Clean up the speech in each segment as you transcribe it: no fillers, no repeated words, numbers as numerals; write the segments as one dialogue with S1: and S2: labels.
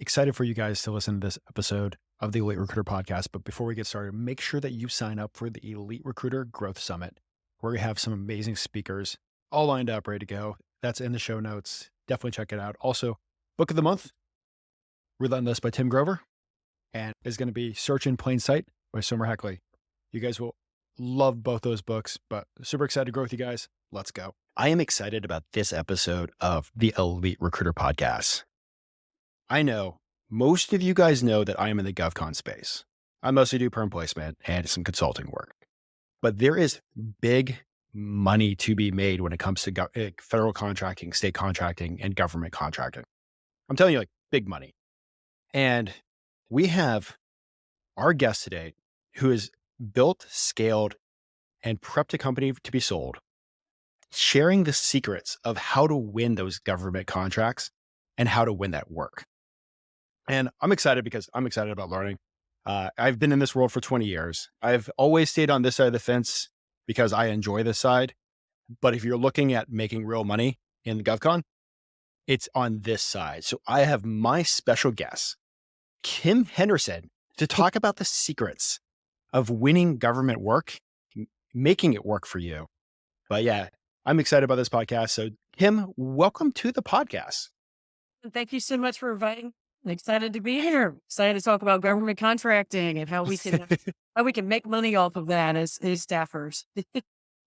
S1: Excited for you guys to listen to this episode of the Elite Recruiter podcast. But before we get started, make sure that you sign up for the Elite Recruiter Growth Summit, where we have some amazing speakers all lined up, ready to go. That's in the show notes. Definitely check it out. Also, book of the month, Relentless by Tim Grover, and is going to be Search in Plain Sight by Summer Heckley. You guys will love both those books, but super excited to grow with you guys. Let's go. I am excited about this episode of the Elite Recruiter podcast. I know most of you guys know that I am in the GovCon space. I mostly do perm placement and some consulting work, but there is big money to be made when it comes to federal contracting, state contracting, and government contracting. I'm telling you, like big money. And we have our guest today who has built, scaled, and prepped a company to be sold, sharing the secrets of how to win those government contracts and how to win that work. And I'm excited because I'm excited about learning. I've been in this world for 20 years. I've always stayed on this side of the fence because I enjoy this side. But if you're looking at making real money in GovCon, it's on this side. So I have my special guest, Kim Henderson, to talk about the secrets of winning government work, making it work for you. But yeah, I'm excited about this podcast. So Kim, welcome to the podcast.
S2: Thank you so much for inviting. I'm excited to be here. Excited to talk about government contracting and how we can make money off of that as staffers.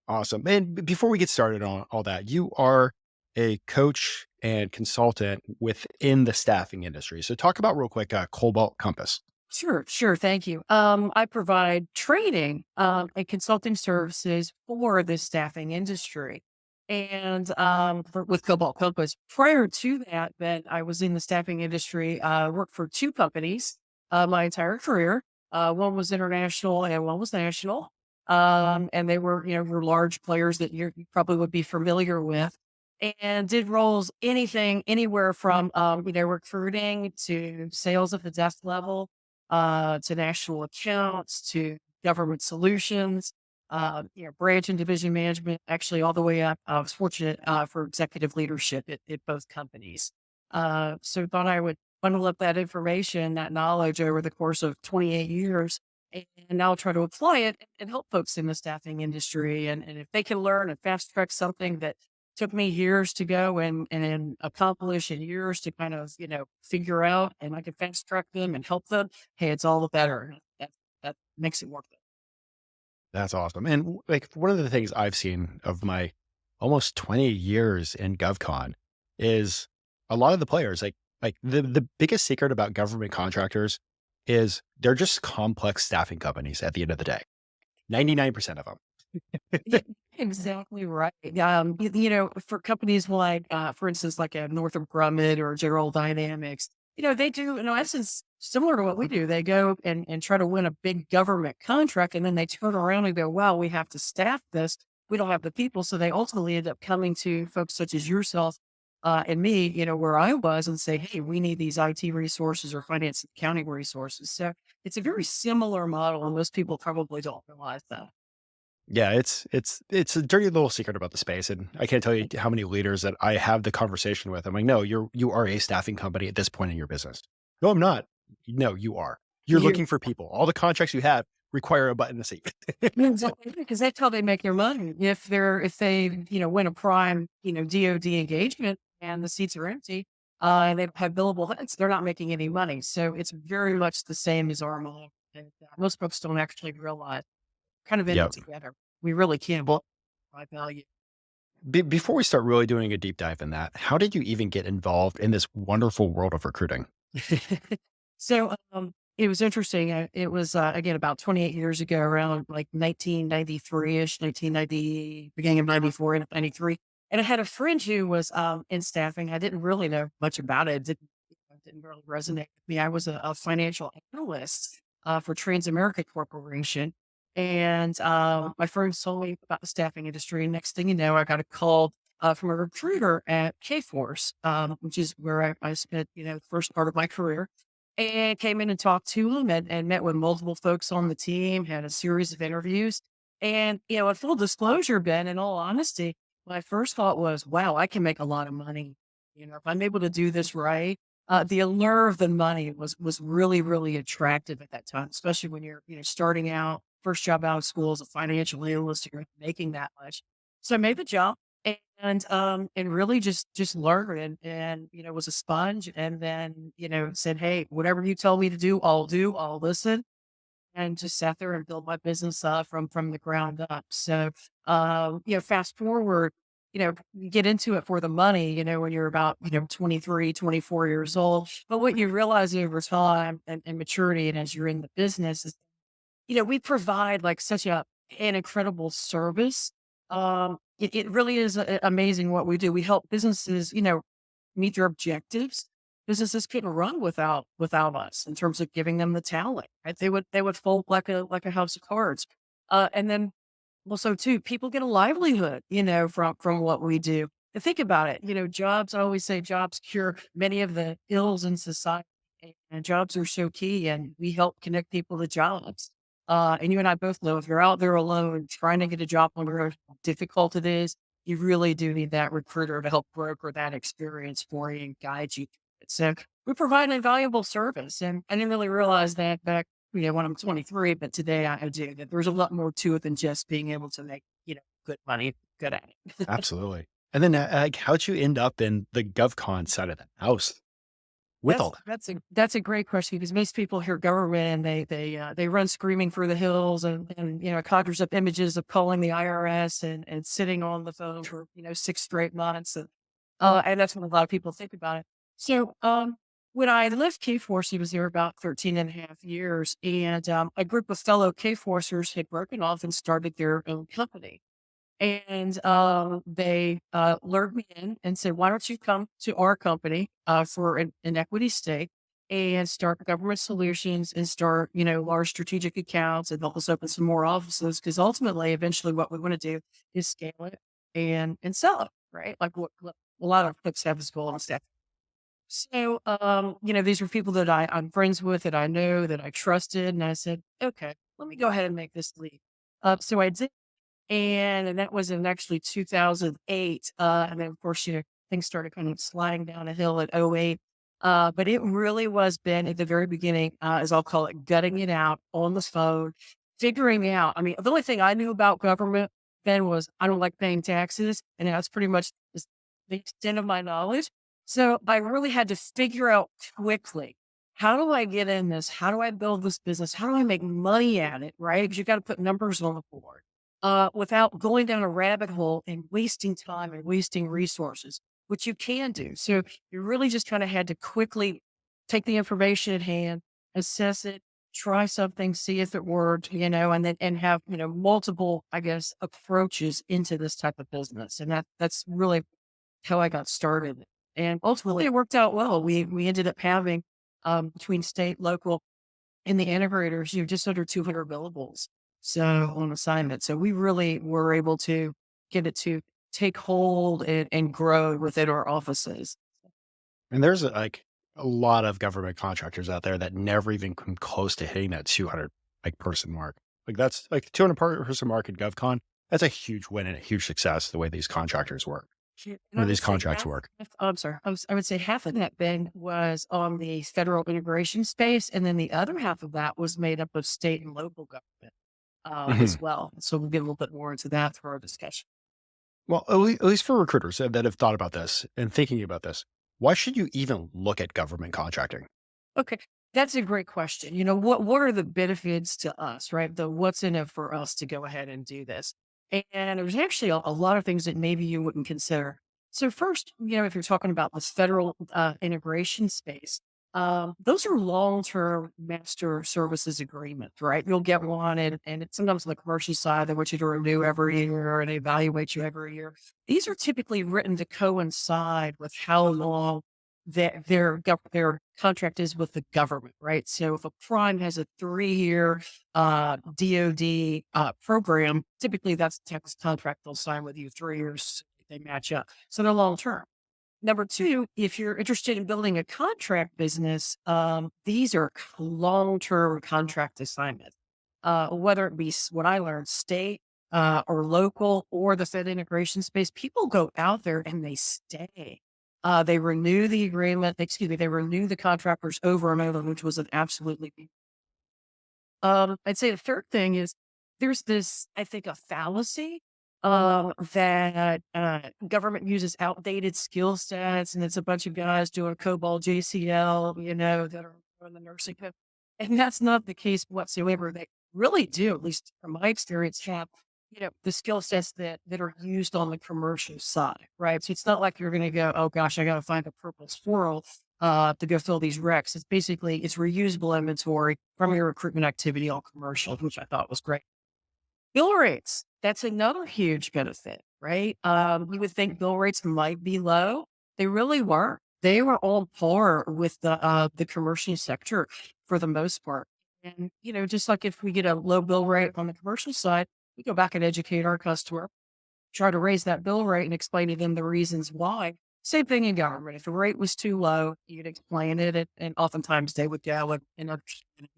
S1: Awesome. And before we get started on all that, you are a coach and consultant within the staffing industry. So talk about real quick, Cobalt Compass.
S2: Sure. Thank you. I provide training and consulting services for the staffing industry. And with Cobalt Compass, prior to that, I was in the staffing industry. Worked for two companies my entire career. One was international and one was national. And they were large players that you probably would be familiar with. And did roles anywhere from recruiting to sales at the desk level, to national accounts, to government solutions, branch and division management, actually all the way up. I was fortunate for executive leadership at both companies. So thought I would bundle up that information, that knowledge over the course of 28 years, and now try to apply it and help folks in the staffing industry. And if they can learn and fast track something that took me years to go and accomplish and years to kind of, figure out, and I can fast track them and help them. Hey, it's all the better. That makes it worth it.
S1: That's awesome. And like one of the things I've seen of my almost 20 years in GovCon is a lot of the players, like the biggest secret about government contractors is they're just complex staffing companies at the end of the day. 99% of them.
S2: Yeah, exactly right. For companies like, for instance, like a Northrop Grumman or General Dynamics, they do, in essence, similar to what we do. They go and try to win a big government contract, and then they turn around and go, wow, we have to staff this. We don't have the people. So they ultimately end up coming to folks such as yourself and me, where I was, and say, hey, we need these IT resources or finance and accounting resources. So it's a very similar model, and most people probably don't realize that.
S1: Yeah, it's a dirty little secret about the space. And I can't tell you how many leaders that I have the conversation with. I'm like, no, you are a staffing company at this point in your business. No, I'm not. No, you are. You're
S2: You
S1: looking for people. All the contracts you have require a button to see.
S2: Exactly, because that's how they make their money. If they, win a prime, DoD engagement and the seats are empty, and they have billable heads, they're not making any money. So it's very much the same as our model. And most folks don't actually realize kind of in it
S1: Yep.
S2: together. We really can both provide value.
S1: Before we start really doing a deep dive in that, how did you even get involved in this wonderful world of recruiting?
S2: So, it was interesting. It was, again, about 28 years ago, around like 1993-ish, 1990, beginning of 94 and 93. And I had a friend who was, in staffing. I didn't really know much about it. It didn't really resonate with me. I was a financial analyst, for Transamerica Corporation. And, my friend told me about the staffing industry. And next thing you know, I got a call, from a recruiter at Kforce, which is where I spent, the first part of my career, and came in and talked to him and met with multiple folks on the team, had a series of interviews. And, in full disclosure, Ben, in all honesty, my first thought was, wow, I can make a lot of money. If I'm able to do this right, the allure of the money was really, really attractive at that time, especially when you're, starting out, first job out of school as a financial analyst, you're making that much. So I made the jump and really just learned and was a sponge and then, said, "Hey, whatever you tell me to do, I'll listen." And just sat there and built my business from the ground up. So fast forward, you get into it for the money, when you're about, 23, 24 years old. But what you realize over time and maturity and as you're in the business is, we provide like such an incredible service. It really is amazing what we do. We help businesses, meet their objectives. Businesses couldn't run without us in terms of giving them the talent. Right? They would fold like a house of cards. And then also too, people get a livelihood, from what we do. And think about it, jobs. I always say jobs cure many of the ills in society, and jobs are so key. And we help connect people to jobs. And you and I both know if you're out there alone trying to get a job, no matter how difficult it is, you really do need that recruiter to help broker that experience for you and guide you through it. So we provide an invaluable service. And I didn't really realize that back, when I'm 23, but today I do that there's a lot more to it than just being able to make, good money, good at it.
S1: Absolutely. And then, like, how'd you end up in the GovCon side of the house with
S2: That's
S1: all that?
S2: that's a great question because most people hear government and they run screaming for the hills and it conjures up images of calling the IRS and sitting on the phone for 6 straight months and that's what a lot of people think about it. So when I left K Force, he was there about 13 and a half years, and a group of fellow K Forcers had broken off and started their own company. And they lured me in and said, "Why don't you come to our company for an equity stake and start government solutions and start, large strategic accounts and help us open some more offices? Because ultimately, eventually, what we want to do is scale it and sell it, right? Like what a lot of folks have as goal and stuff." So, these were people that I'm friends with, that I know, that I trusted, and I said, "Okay, let me go ahead and make this leap." So I did and that was in actually 2008. And then, of course, things started kind of sliding down a hill at '08. But it really was been at the very beginning, as I'll call it, gutting it out on the phone, figuring out. I mean, the only thing I knew about government then was I don't like paying taxes. And that's pretty much the extent of my knowledge. So I really had to figure out quickly, how do I get in this? How do I build this business? How do I make money at it? Right? Because you got to put numbers on the board without going down a rabbit hole and wasting time and wasting resources, which you can do. So you really just kind of had to quickly take the information at hand, assess it, try something, see if it worked, and then and have multiple, I guess, approaches into this type of business, and that's really how I got started. And ultimately, it worked out well. We ended up having between state, local, in the integrators, just under 200 billables. So on assignment. So we really were able to get it to take hold and grow within our offices.
S1: And there's like a lot of government contractors out there that never even come close to hitting that 200 like person mark. Like that's like 200 person mark at GovCon. That's a huge win and a huge success the way these contractors work
S2: Sure. And
S1: or
S2: I would
S1: these
S2: say
S1: contracts work.
S2: oh, I'm sorry. I would say half of that Ben was on the federal integration space. And then the other half of that was made up of state and local government as
S1: Mhm.
S2: well. So we'll get a little bit more into that through our discussion.
S1: Well, at least for recruiters that have thought about this and thinking about this, why should you even look at government contracting?
S2: Okay, that's a great question. What are the benefits to us, right? The what's in it for us to go ahead and do this? And there's actually a lot of things that maybe you wouldn't consider. So first, if you're talking about this federal integration space, those are long-term master services agreements, right? You'll get one, and it's sometimes on the commercial side, they want you to renew every year and they evaluate you every year. These are typically written to coincide with how long their contract is with the government, right? So if a prime has a 3-year DoD program, typically that's the type of contract they'll sign with you. 3 years, they match up, so they're long term. Number two, if you're interested in building a contract business, these are long term contract assignments. Whether it be what I learned, state or local or the Fed integration space, people go out there and they stay. They renew the agreement, excuse me, they renew the contractors over and over, which was an absolutely I'd say the third thing is there's this, I think, a fallacy that government uses outdated skill sets, and it's a bunch of guys doing COBOL JCL, that are in the nursing home. And that's not the case whatsoever. They really do, at least from my experience, have the skill sets that are used on the commercial side, right? So it's not like you're going to go, oh gosh, I got to find a purple squirrel to go fill these recs. It's reusable inventory from your recruitment activity on commercial, which I thought was great. Bill rates, that's another huge benefit, right? You would think bill rates might be low. They really weren't. They were on par with the commercial sector for the most part. And, just like if we get a low bill rate on the commercial side, we go back and educate our customer, try to raise that bill rate and explain to them the reasons why. Same thing in government. If the rate was too low, you'd explain it, and oftentimes they would go and understand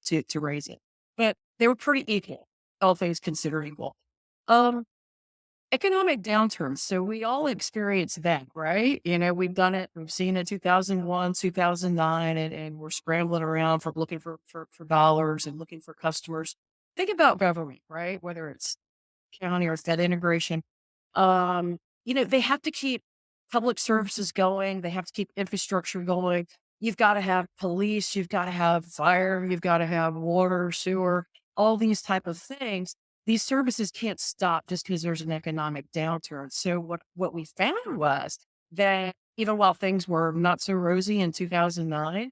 S2: to raise it. But they were pretty equal, all things considered equal. Um, Economic downturns. So we all experienced that, right? We've done it. We've seen it 2001, 2009, and we're scrambling around for looking for dollars and looking for customers. Think about government, right? Whether it's county or state integration. They have to keep public services going. They have to keep infrastructure going. You've got to have police. You've got to have fire. You've got to have water, sewer, all these type of things. These services can't stop just because there's an economic downturn. So what we found was that even while things were not so rosy in 2009,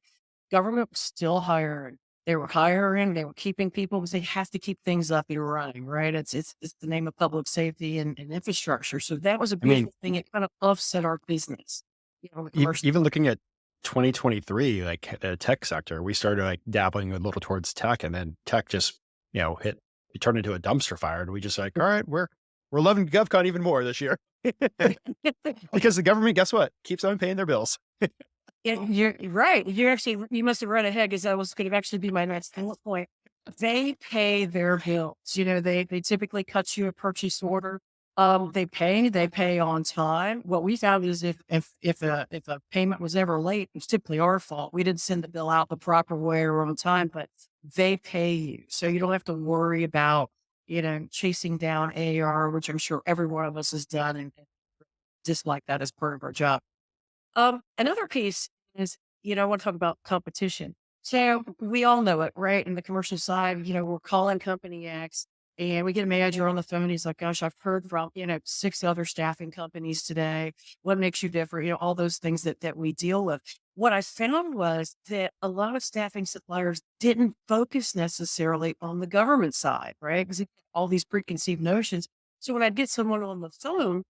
S2: government was still hiring. They were hiring, they were keeping people because they have to keep things up and running, right? It's the name of public safety and infrastructure. So that was a
S1: I mean,
S2: beautiful thing. It kind of offset our business, the commercial.
S1: even looking at 2023, like the tech sector, we started like dabbling a little towards tech, and then tech just it turned into a dumpster fire, and we just like, all right, we're loving GovCon even more this year because the government, guess what, keeps on paying their bills.
S2: Yeah, you're right. You must have run ahead because that was going to actually be my next bullet point. They pay their bills. They typically cut you a purchase order. They pay on time. What we found is if a payment was ever late, it's typically our fault. We didn't send the bill out the proper way or on time, but they pay you. So you don't have to worry about, chasing down AR, which I'm sure every one of us has done and just like that as part of our job. Another piece is, I want to talk about competition. So we all know it, right? In the commercial side, we're calling company X and we get a manager on the phone. He's like, gosh, I've heard from, six other staffing companies today. What makes you different? All those things that we deal with. What I found was that a lot of staffing suppliers didn't focus necessarily on the government side, right? Because all these preconceived notions. So when I'd get someone on the phone,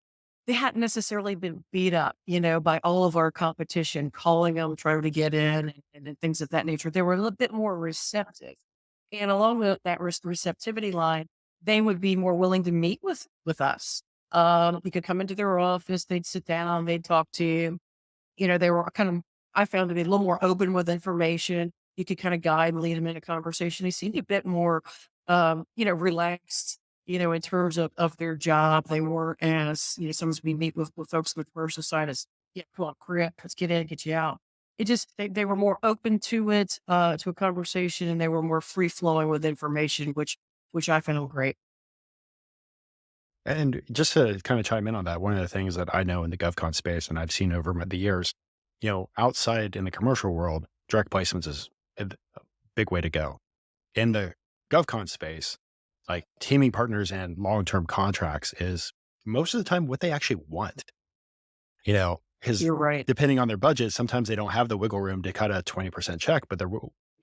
S2: they hadn't necessarily been beat up, by all of our competition, calling them, trying to get in and things of that nature. They were a little bit more receptive. And along with that receptivity line, they would be more willing to meet with us. We could come into their office, they'd sit down, they'd talk to you. They were I found to be a little more open with information. You could kind of guide and lead them in a conversation. They seemed a bit more, relaxed, in terms of their job. They weren't as, sometimes we meet with folks with commercial side as, yeah, come on, crap, let's get in, get you out. They were more open to it, to a conversation, and they were more free flowing with information, which I found great.
S1: And just to kind of chime in on that, one of the things that I know in the GovCon space and I've seen over the years, outside in the commercial world, direct placements is a big way to go. In the GovCon space, like teaming partners and long-term contracts is most of the time what they actually want, because
S2: You're right.
S1: depending on their budget, sometimes they don't have the wiggle room to cut a 20% check, but they're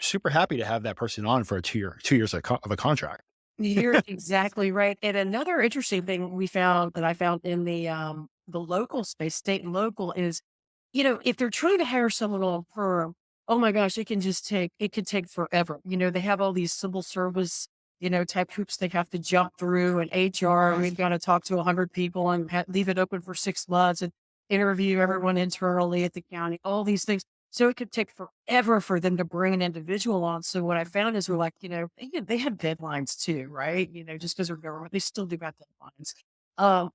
S1: super happy to have that person on for 2 years of a contract.
S2: You're exactly right. And another interesting thing that I found in the local space, state and local, is, if they're trying to hire someone on perm, oh my gosh, it could take forever. They have all these civil service, type hoops they have to jump through, and HR, we've got to talk to 100 people and leave it open for 6 months and interview everyone internally at the county, all these things. So it could take forever for them to bring an individual on. So what I found is we're like, they have deadlines too, right? Just because they're government, they still do have deadlines.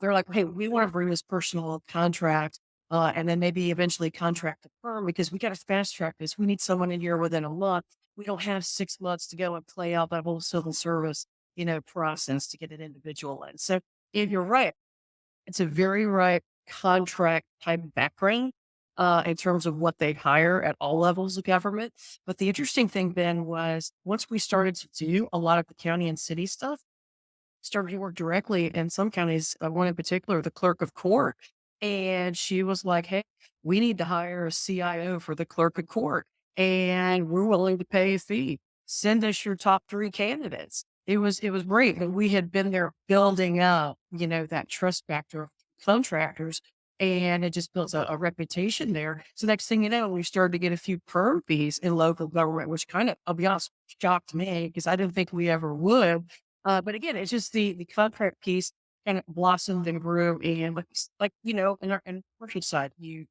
S2: They're like, hey, we want to bring this person on contract. and then maybe eventually contract the firm because we got to fast track this. We need someone in here within a month. We don't have 6 months to go and play out that whole civil service, process to get an individual in. So if you're right, it's a very right contract type background in terms of what they hire at all levels of government. But the interesting thing then was once we started to do a lot of the county and city stuff, started to work directly in some counties, one in particular, the clerk of court. And she was like, hey, we need to hire a CIO for the clerk of court, and we're willing to pay a fee. Send us your top 3 candidates. It was great. And we had been there building up, that trust factor of contractors. And it just built a reputation there. So next thing you know, we started to get a few perm fees in local government, which kind of, I'll be honest, shocked me because I didn't think we ever would. But again, it's just the contract piece kind of blossomed and grew. And in the commercial side, you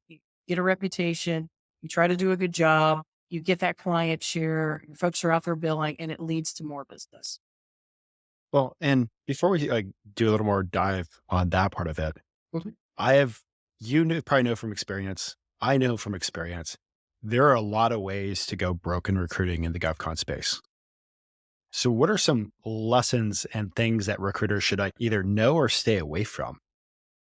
S2: get a reputation, you try to do a good job, you get that client share, your folks are out there billing, and it leads to more business.
S1: Well, and before we do a little more dive on that part of it,
S2: Mhm.
S1: I have, probably know from experience, I know from experience, there are a lot of ways to go broke in recruiting in the GovCon space. So, what are some lessons and things that recruiters should either know or stay away from?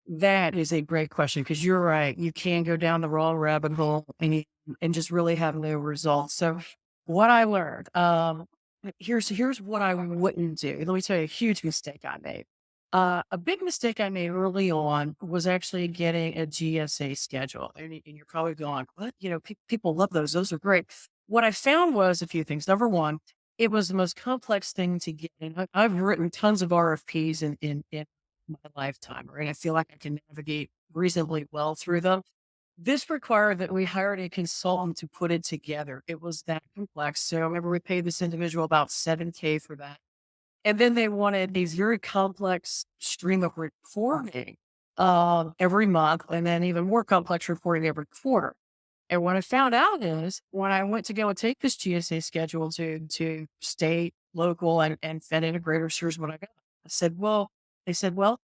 S2: That is a great question because you're right. You can go down the wrong rabbit hole and just really have no results. So, what I learned, here's what I wouldn't do. Let me tell you a huge mistake I made. A big mistake I made early on was actually getting a GSA schedule, and you're probably going, "What? People love those. Those are great." What I found was a few things. Number one, it was the most complex thing to get. And I've written tons of RFPs in my lifetime, right? I feel like I can navigate reasonably well through them. This required that we hired a consultant to put it together. It was that complex. So I remember we paid this individual about 7K for that. And then they wanted a very complex stream of reporting every month, and then even more complex reporting every quarter. And what I found out is when I went to go and take this GSA schedule to state, local, and Fed integrators, here's what I got. I said, well, they said, well,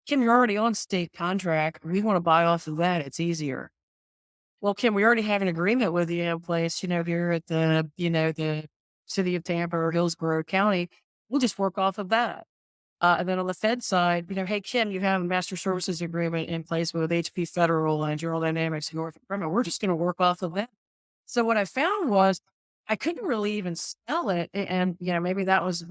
S2: Kim, you're already on state contract. We want to buy off of that. It's easier. Well, Kim, we already have an agreement with you in place, here at the city of Tampa or Hillsborough County. We'll just work off of that. And then on the Fed side, hey, Kim, you have a master services agreement in place with HP Federal and General Dynamics and Northrop Grumman. We're just going to work off of that. So what I found was I couldn't really even sell it. And, maybe that was,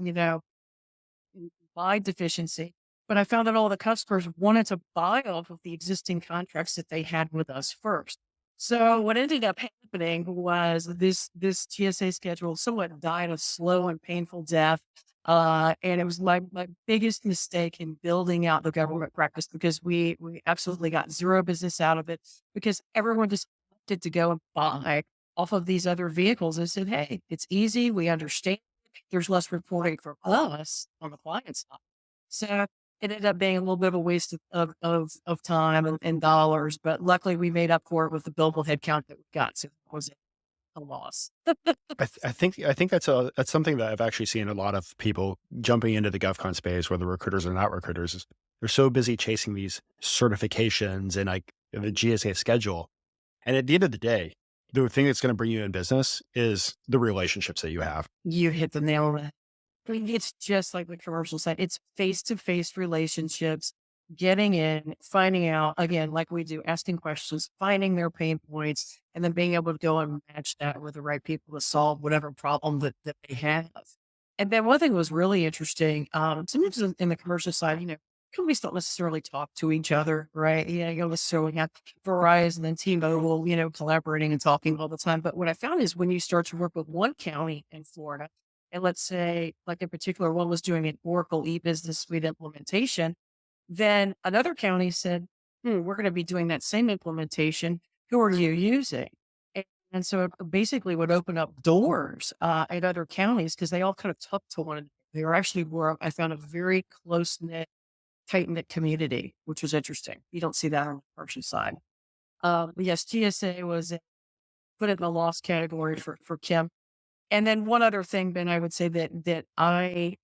S2: my deficiency. But I found that all the customers wanted to buy off of the existing contracts that they had with us first. So what ended up happening was this TSA schedule somewhat died a slow and painful death. And it was my biggest mistake in building out the government practice because we absolutely got zero business out of it because everyone just wanted to go and buy off of these other vehicles and said, hey, it's easy. We understand. There's less reporting for us on the client side. So it ended up being a little bit of a waste of time and dollars, but luckily we made up for it with the billable headcount that we got. So it was a loss.
S1: I think that's something that I've actually seen a lot of people jumping into the GovCon space, whether recruiters or not recruiters. Is they're so busy chasing these certifications and the GSA schedule. And at the end of the day, the thing that's going to bring you in business is the relationships that you have.
S2: You hit the nail on it. I mean, it's just like the commercial side. It's face to face relationships, getting in, finding out again, like we do, asking questions, finding their pain points, and then being able to go and match that with the right people to solve whatever problem that they have. And then one thing was really interesting. Sometimes in the commercial side, companies don't necessarily talk to each other, right? You don't necessarily have Verizon and T-Mobile, collaborating and talking all the time. But what I found is when you start to work with one county in Florida, and let's say, like in particular, one was doing an Oracle e-business suite implementation, then another county said, we're going to be doing that same implementation. Who are you using? And so it basically would open up doors at other counties because they all kind of talk to one another. They were actually were, I found, a very close knit, tight knit community, which was interesting. You don't see that on the commercial side. But yes, GSA was put in the loss category for Kim. And then one other thing, Ben, I would say that I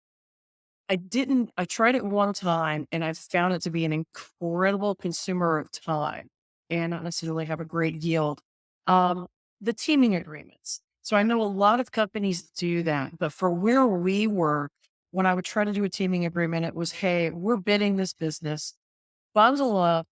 S2: tried it one time and I found it to be an incredible consumer of time. and not necessarily have a great yield. Um, the teaming agreements. So I know a lot of companies do that, but for where we were, when I would try to do a teaming agreement, it was, hey, we're bidding this business, bundle up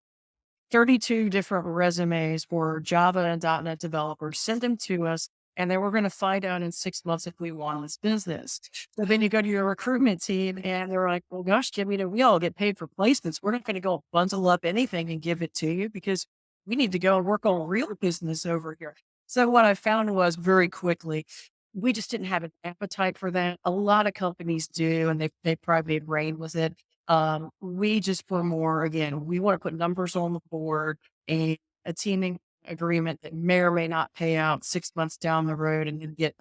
S2: 32 different resumes for Java and .NET developers, send them to us, and then we're going to find out in 6 months if we want this business. So then you go to your recruitment team and they're like, well, gosh, Jim, we all get paid for placements. We're not going to go bundle up anything and give it to you because we need to go and work on real business over here. So what I found was very quickly, we just didn't have an appetite for that. A lot of companies do, and they probably made rain with it. We just were more, again, we want to put numbers on the board and a teaming agreement that may or may not pay out 6 months down the road and then get,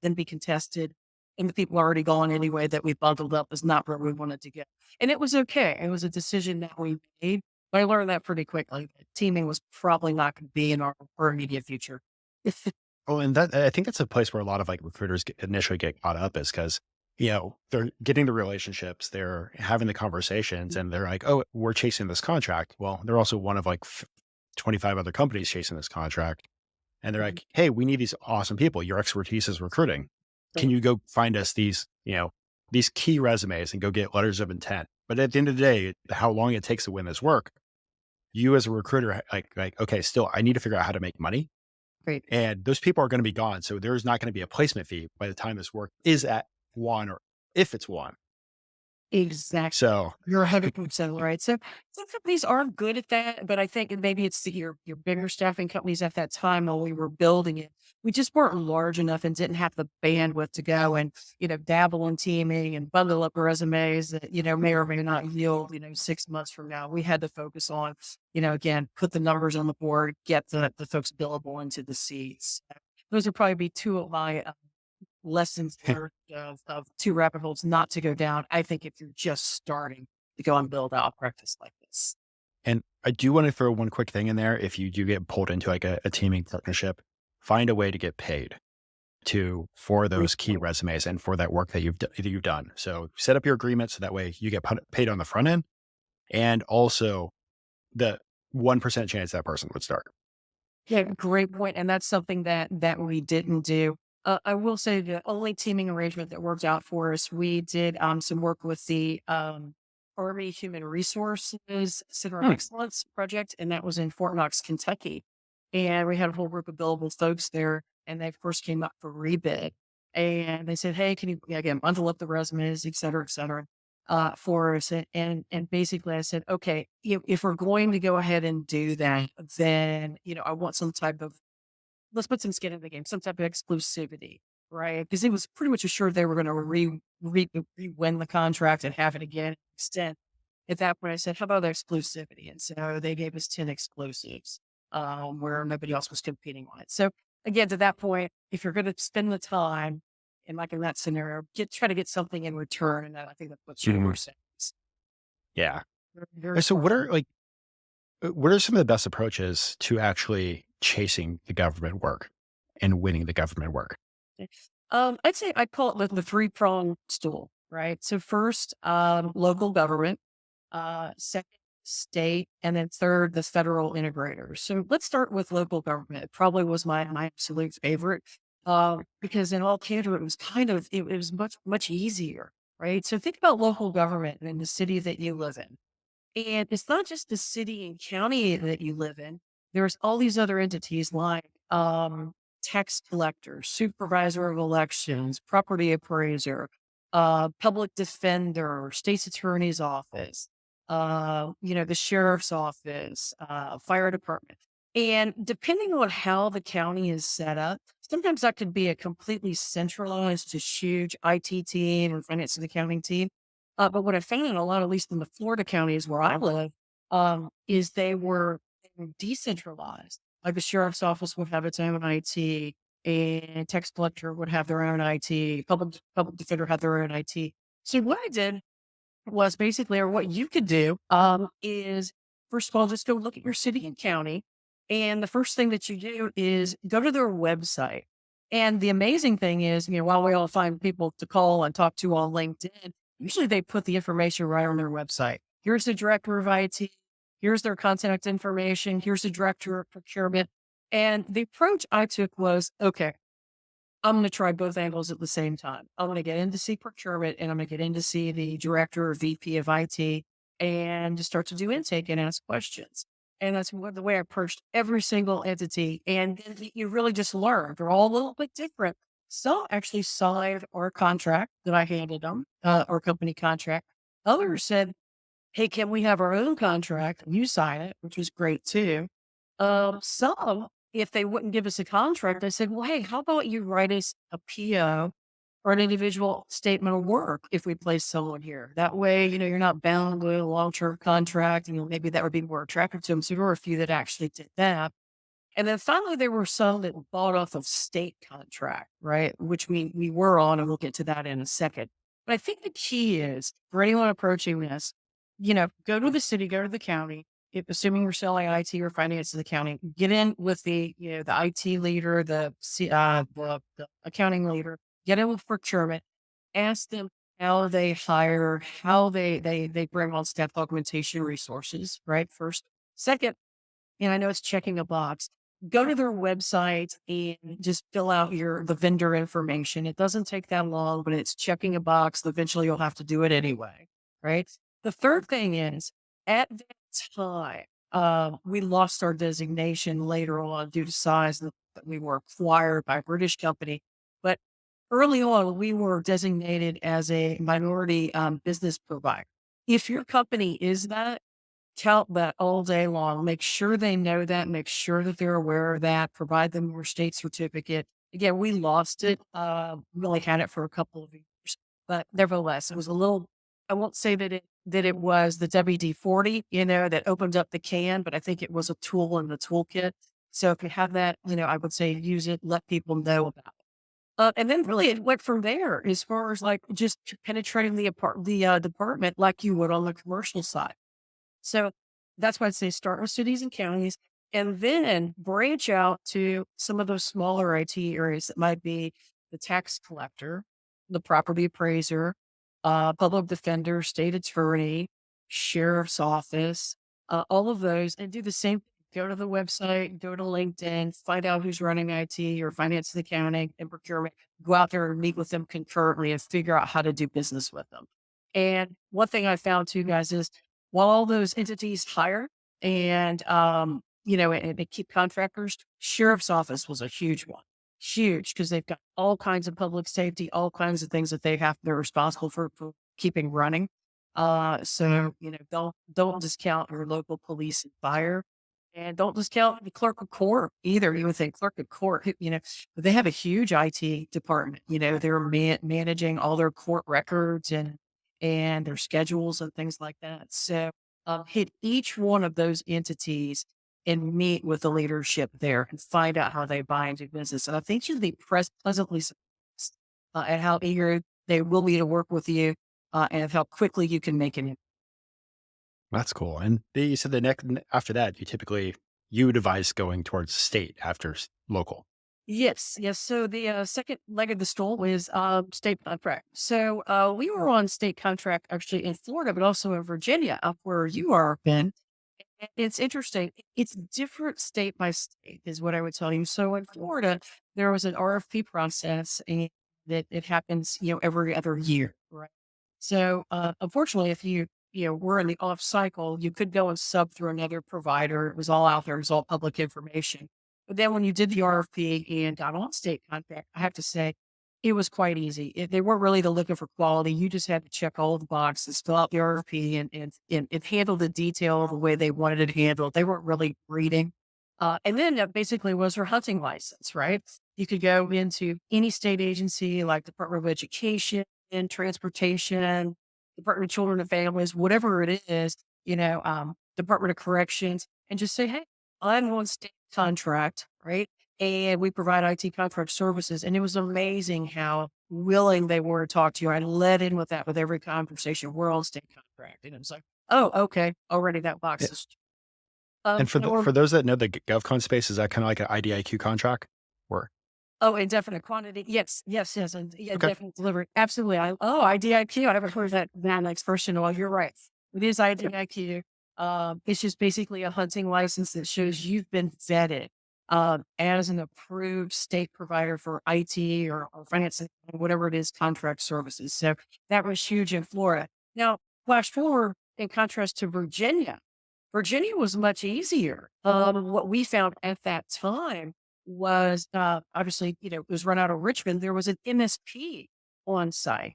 S2: then be contested. And the people are already gone anyway that we bundled up is not where we wanted to go. And it was okay. It was a decision that we made, but I learned that pretty quickly. Teaming was probably not going to be in our immediate future.
S1: Oh, and that I think that's a place where a lot of like recruiters initially get caught up is because, they're getting the relationships, they're having the conversations, and they're like, oh, we're chasing this contract. Well, they're also one of like 25 other companies chasing this contract. And they're
S2: Mhm.
S1: like, hey, we need these awesome people. Your expertise is recruiting. Can you go find us these key resumes and go get letters of intent? But at the end of the day, how long it takes to win this work, you as a recruiter, like, okay, still, I need to figure out how to make money.
S2: Great.
S1: And those people are going to be gone. So there's not going to be a placement fee by the time this work is at one or if it's one.
S2: Exactly.
S1: So,
S2: You're 100% right. So some companies are good at that, but I think maybe it's your bigger staffing companies at that time while we were building it. We just weren't large enough and didn't have the bandwidth to go and, dabble in teaming and bundle up resumes that, may or may not yield, 6 months from now. We had to focus on, again, put the numbers on the board, get the folks billable into the seats. Those would probably be two of my lessons learned of two rabbit holes not to go down. I think if you're just starting to go and build out a practice like this.
S1: and I do want to throw one quick thing in there. If you do get pulled into like a teaming partnership, find a way to get paid for
S2: Great
S1: those key
S2: point.
S1: resumes and for that work that you've done. So set up your agreement so that way you get paid on the front end, and also the 1% chance that person would start.
S2: Yeah, great point. And that's something that we didn't do. I will say the only teaming arrangement that worked out for us, we did some work with the Army Human Resources Center of
S1: Hmm.
S2: Excellence project, and that was in Fort Knox, Kentucky. And we had a whole group of billable folks there, and they first came up for rebid. And they said, hey, can you again bundle up the resumes, et cetera, for us? And basically I said, okay, if we're going to go ahead and do that, then I want some type of let's put some skin in the game, some type of exclusivity, right? Because it was pretty much assured they were going to win the contract and have it again extend. At that point, I said, "How about exclusivity?" And so they gave us 10 exclusives, where nobody else was competing on it. So again, to that point, if you're going to spend the time, and like in that scenario, try to get something in return, and I think that's what you
S1: Mhm.
S2: were saying. It's
S1: Yeah.
S2: very, very
S1: So
S2: smart.
S1: what are some of the best approaches to actually chasing the government work and winning the government work?
S2: I'd say I call it the three prong stool, right? So first, local government, second, state, and then third, the federal integrators. So let's start with local government. It probably was my absolute favorite, because in all candor, it was it was much easier, right? So think about local government in the city that you live in. And it's not just the city and county that you live in. There's all these other entities like tax collector, supervisor of elections, property appraiser, public defender, state's attorney's office, the sheriff's office, fire department. And depending on how the county is set up, sometimes that could be a completely centralized, just huge IT team or finance and accounting team. But what I found in a lot, at least in the Florida counties where I live, is they were decentralized. Like the sheriff's office would have its own IT, and tax collector would have their own IT, public defender had their own IT. So what I did was basically, or what you could do, is first of all, just go look at your city and county. And the first thing that you do is go to their website. And the amazing thing is, while we all find people to call and talk to on LinkedIn, usually they put the information right on their website. Here's the director of IT. Here's their contact information. Here's the director of procurement. And the approach I took was, okay, I'm going to try both angles at the same time. I'm going to get in to see procurement and I'm going to get in to see the director or VP of IT and just start to do intake and ask questions. And that's the way I approached every single entity. And then you really just learn. They're all a little bit different. Some actually signed our contract that I handed them, our company contract. Others said, hey, can we have our own contract? And you sign it, which was great too. Some, if they wouldn't give us a contract, I said, well, hey, how about you write us a PO or an individual statement of work if we place someone here? That way, you're not bound with a long-term contract and maybe that would be more attractive to them. So there were a few that actually did that. And then finally, there were some that bought off of state contract, right? Which we were on, and we'll get to that in a second. But I think the key is for anyone approaching this, go to the city, go to the county. If assuming you're selling IT or finance to the county, get in with the IT leader, the accounting leader, get in with procurement, ask them how they hire, how they bring on staff augmentation resources, right? First. Second, and I know it's checking a box. Go to their website and just fill out the vendor information. It doesn't take that long, but it's checking a box. Eventually you'll have to do it anyway. Right. The third thing is at that time, we lost our designation later on due to size that we were acquired by a British company. But early on, we were designated as a minority business provider. If your company is that, tout that all day long. Make sure they know that. Make sure that they're aware of that. Provide them your state certificate. Again, we lost it. We only had it for a couple of years, but nevertheless, it was a little. I won't say that it was the WD-40, that opened up the can, but I think it was a tool in the toolkit. So if you have that, I would say use it. Let people know about it. And then really it went from there as far as like just penetrating the department like you would on the commercial side. So that's why I'd say start with cities and counties and then branch out to some of those smaller IT areas that might be the tax collector, the property appraiser, public defender, state attorney, sheriff's office, all of those, and do the same thing. Go to the website, go to LinkedIn, find out who's running IT or finance and accounting and procurement. Go out there and meet with them concurrently and figure out how to do business with them. And one thing I found too, guys, is while all those entities hire and, and they keep contractors, sheriff's office was a huge one, huge, because they've got all kinds of public safety, all kinds of things that they're responsible for keeping running. Don't discount your local police and fire. And don't discount the clerk of court either. You would think clerk of court, but they have a huge IT department. They're managing all their court records and their schedules and things like that. So hit each one of those entities and meet with the leadership there and find out how they buy into business. And I think you'll be pleasantly surprised at how eager they will be to work with you and how quickly you can make it.
S1: That's cool. And you said the next after that, you would advise going towards state after local.
S2: Yes, yes. So the second leg of the stool is state contract. So we were on state contract actually in Florida, but also in Virginia, up where you are, Ben. And it's interesting. It's different state by state, is what I would tell you. So in Florida, there was an RFP process, and that it happens, every other year, right? So unfortunately, if you were in the off cycle, you could go and sub through another provider. It was all out there. It was all public information. But then when you did the RFP and got on state contract, I have to say it was quite easy. They weren't really looking for quality. You just had to check all of the boxes, fill out the RFP, and handle the detail the way they wanted it handled. They weren't really reading. And then that basically was her hunting license, right? You could go into any state agency like Department of Education and Transportation, Department of Children and Families, whatever it is, Department of Corrections, and just say, hey, I'm on state contract, right? And we provide IT contract services. And it was amazing how willing they were to talk to you. I led in with that with every conversation. We're on state contract. And it was like, oh, okay. Already that box
S1: Yeah.
S2: is.
S1: And for
S2: Or,
S1: for those that know the GovCon space, is that kind of like an IDIQ contract? Or
S2: oh, indefinite quantity. Yes, yes, yes. And yeah,
S1: okay,
S2: definite delivery. Absolutely. IDIQ. I haven't heard that expression in a while. You're right. It is IDIQ. It's just basically a hunting license that shows you've been vetted as an approved state provider for IT or finance, whatever it is, contract services. So that was huge in Florida. Now, flash forward in contrast to Virginia. Virginia was much easier. What we found at that time was obviously, it was run out of Richmond. There was an MSP on site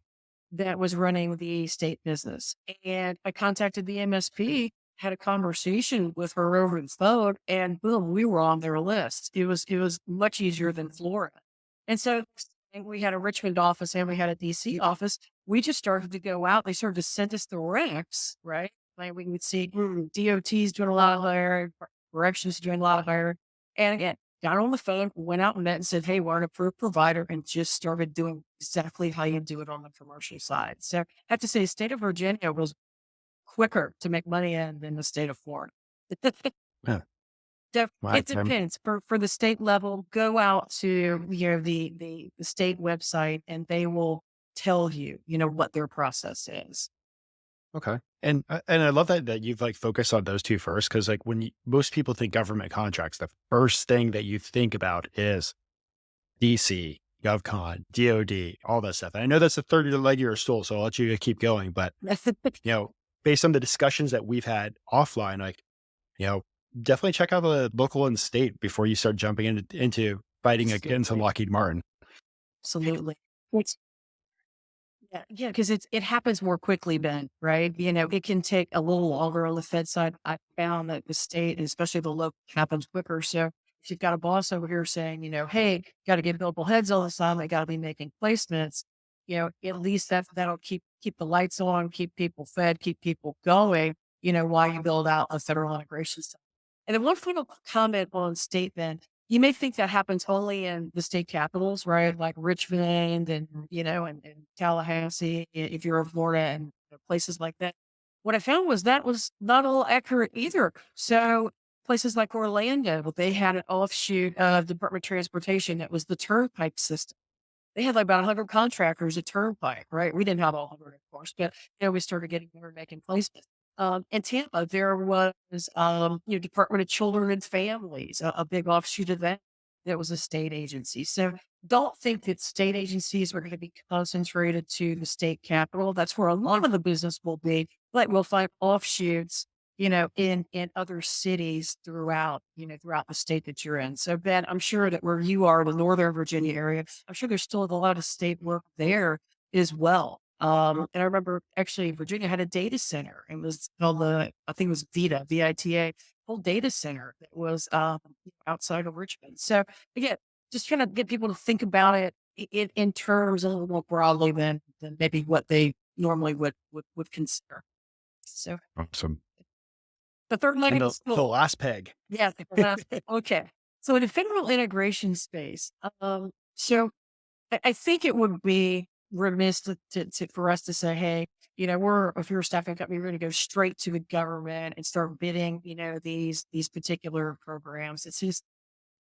S2: that was running the state business. And I contacted the MSP, had a conversation with her over the phone, and boom, we were on their list. It was much easier than Florida. And so and we had a Richmond office and we had a DC office. We just started to go out. They started to send us the recs, right? Like we would see DOT's doing a lot of hiring, corrections doing a lot of hiring. And again, got on the phone, went out and met and said, "Hey, we're an approved provider," and just started doing exactly how you do it on the commercial side. So I have to say, the state of Virginia was quicker to make money in than the state of Florida.
S1: Yeah.
S2: So
S1: Well,
S2: it depends. For the state level, go out to the state website and they will tell you, what their process is.
S1: okay. And I love that you've like focused on those two first, because like most people think government contracts, the first thing that you think about is DC, GovCon, DoD, all that stuff. And I know that's the third leg of your stool, so I'll let you keep going. But you know, based on the discussions that we've had offline, like you know, definitely check out the local and state before you start jumping into fighting against
S2: Absolutely.
S1: Lockheed Martin.
S2: Absolutely. Yeah, because it happens more quickly, Ben, right? It can take a little longer on the Fed side. I found that the state, and especially the local, happens quicker. So if you've got a boss over here saying, "Hey, got to get billable heads all the time. I got to be making placements," at least that'll keep the lights on, keep people fed, keep people going. While you build out a federal integration system. And then one final comment on state, Ben. You may think that happens only in the state capitals, right? Like Richmond and Tallahassee, if you're in Florida and places like that. What I found was that was not all accurate either. So places like Orlando, well, they had an offshoot of Department of Transportation that was the turnpike system. They had like about 100 contractors at Turnpike, right? We didn't have all 100, of course, but we started getting more making placements. In Tampa, there was Department of Children and Families, a big offshoot of that. That was a state agency. So don't think that state agencies are going to be concentrated to the state capital. That's where a lot of the business will be. But we'll find offshoots in other cities throughout the state that you're in. So Ben, I'm sure that where you are, the Northern Virginia area, I'm sure there's still a lot of state work there as well. And I remember actually Virginia had a data center. It was called I think it was VITA, whole data center that was outside of Richmond. So again, just trying to get people to think about it in terms a little more broadly than maybe what they normally would consider. So
S1: Awesome.
S2: the third leg
S1: And
S2: of the
S1: the
S2: stool.
S1: last peg.
S2: Yeah, the last okay. So in the federal integration space, so I think it would be remiss for us to say, hey, if you're a staffing company, we're going to go straight to the government and start bidding, these particular programs. It's just,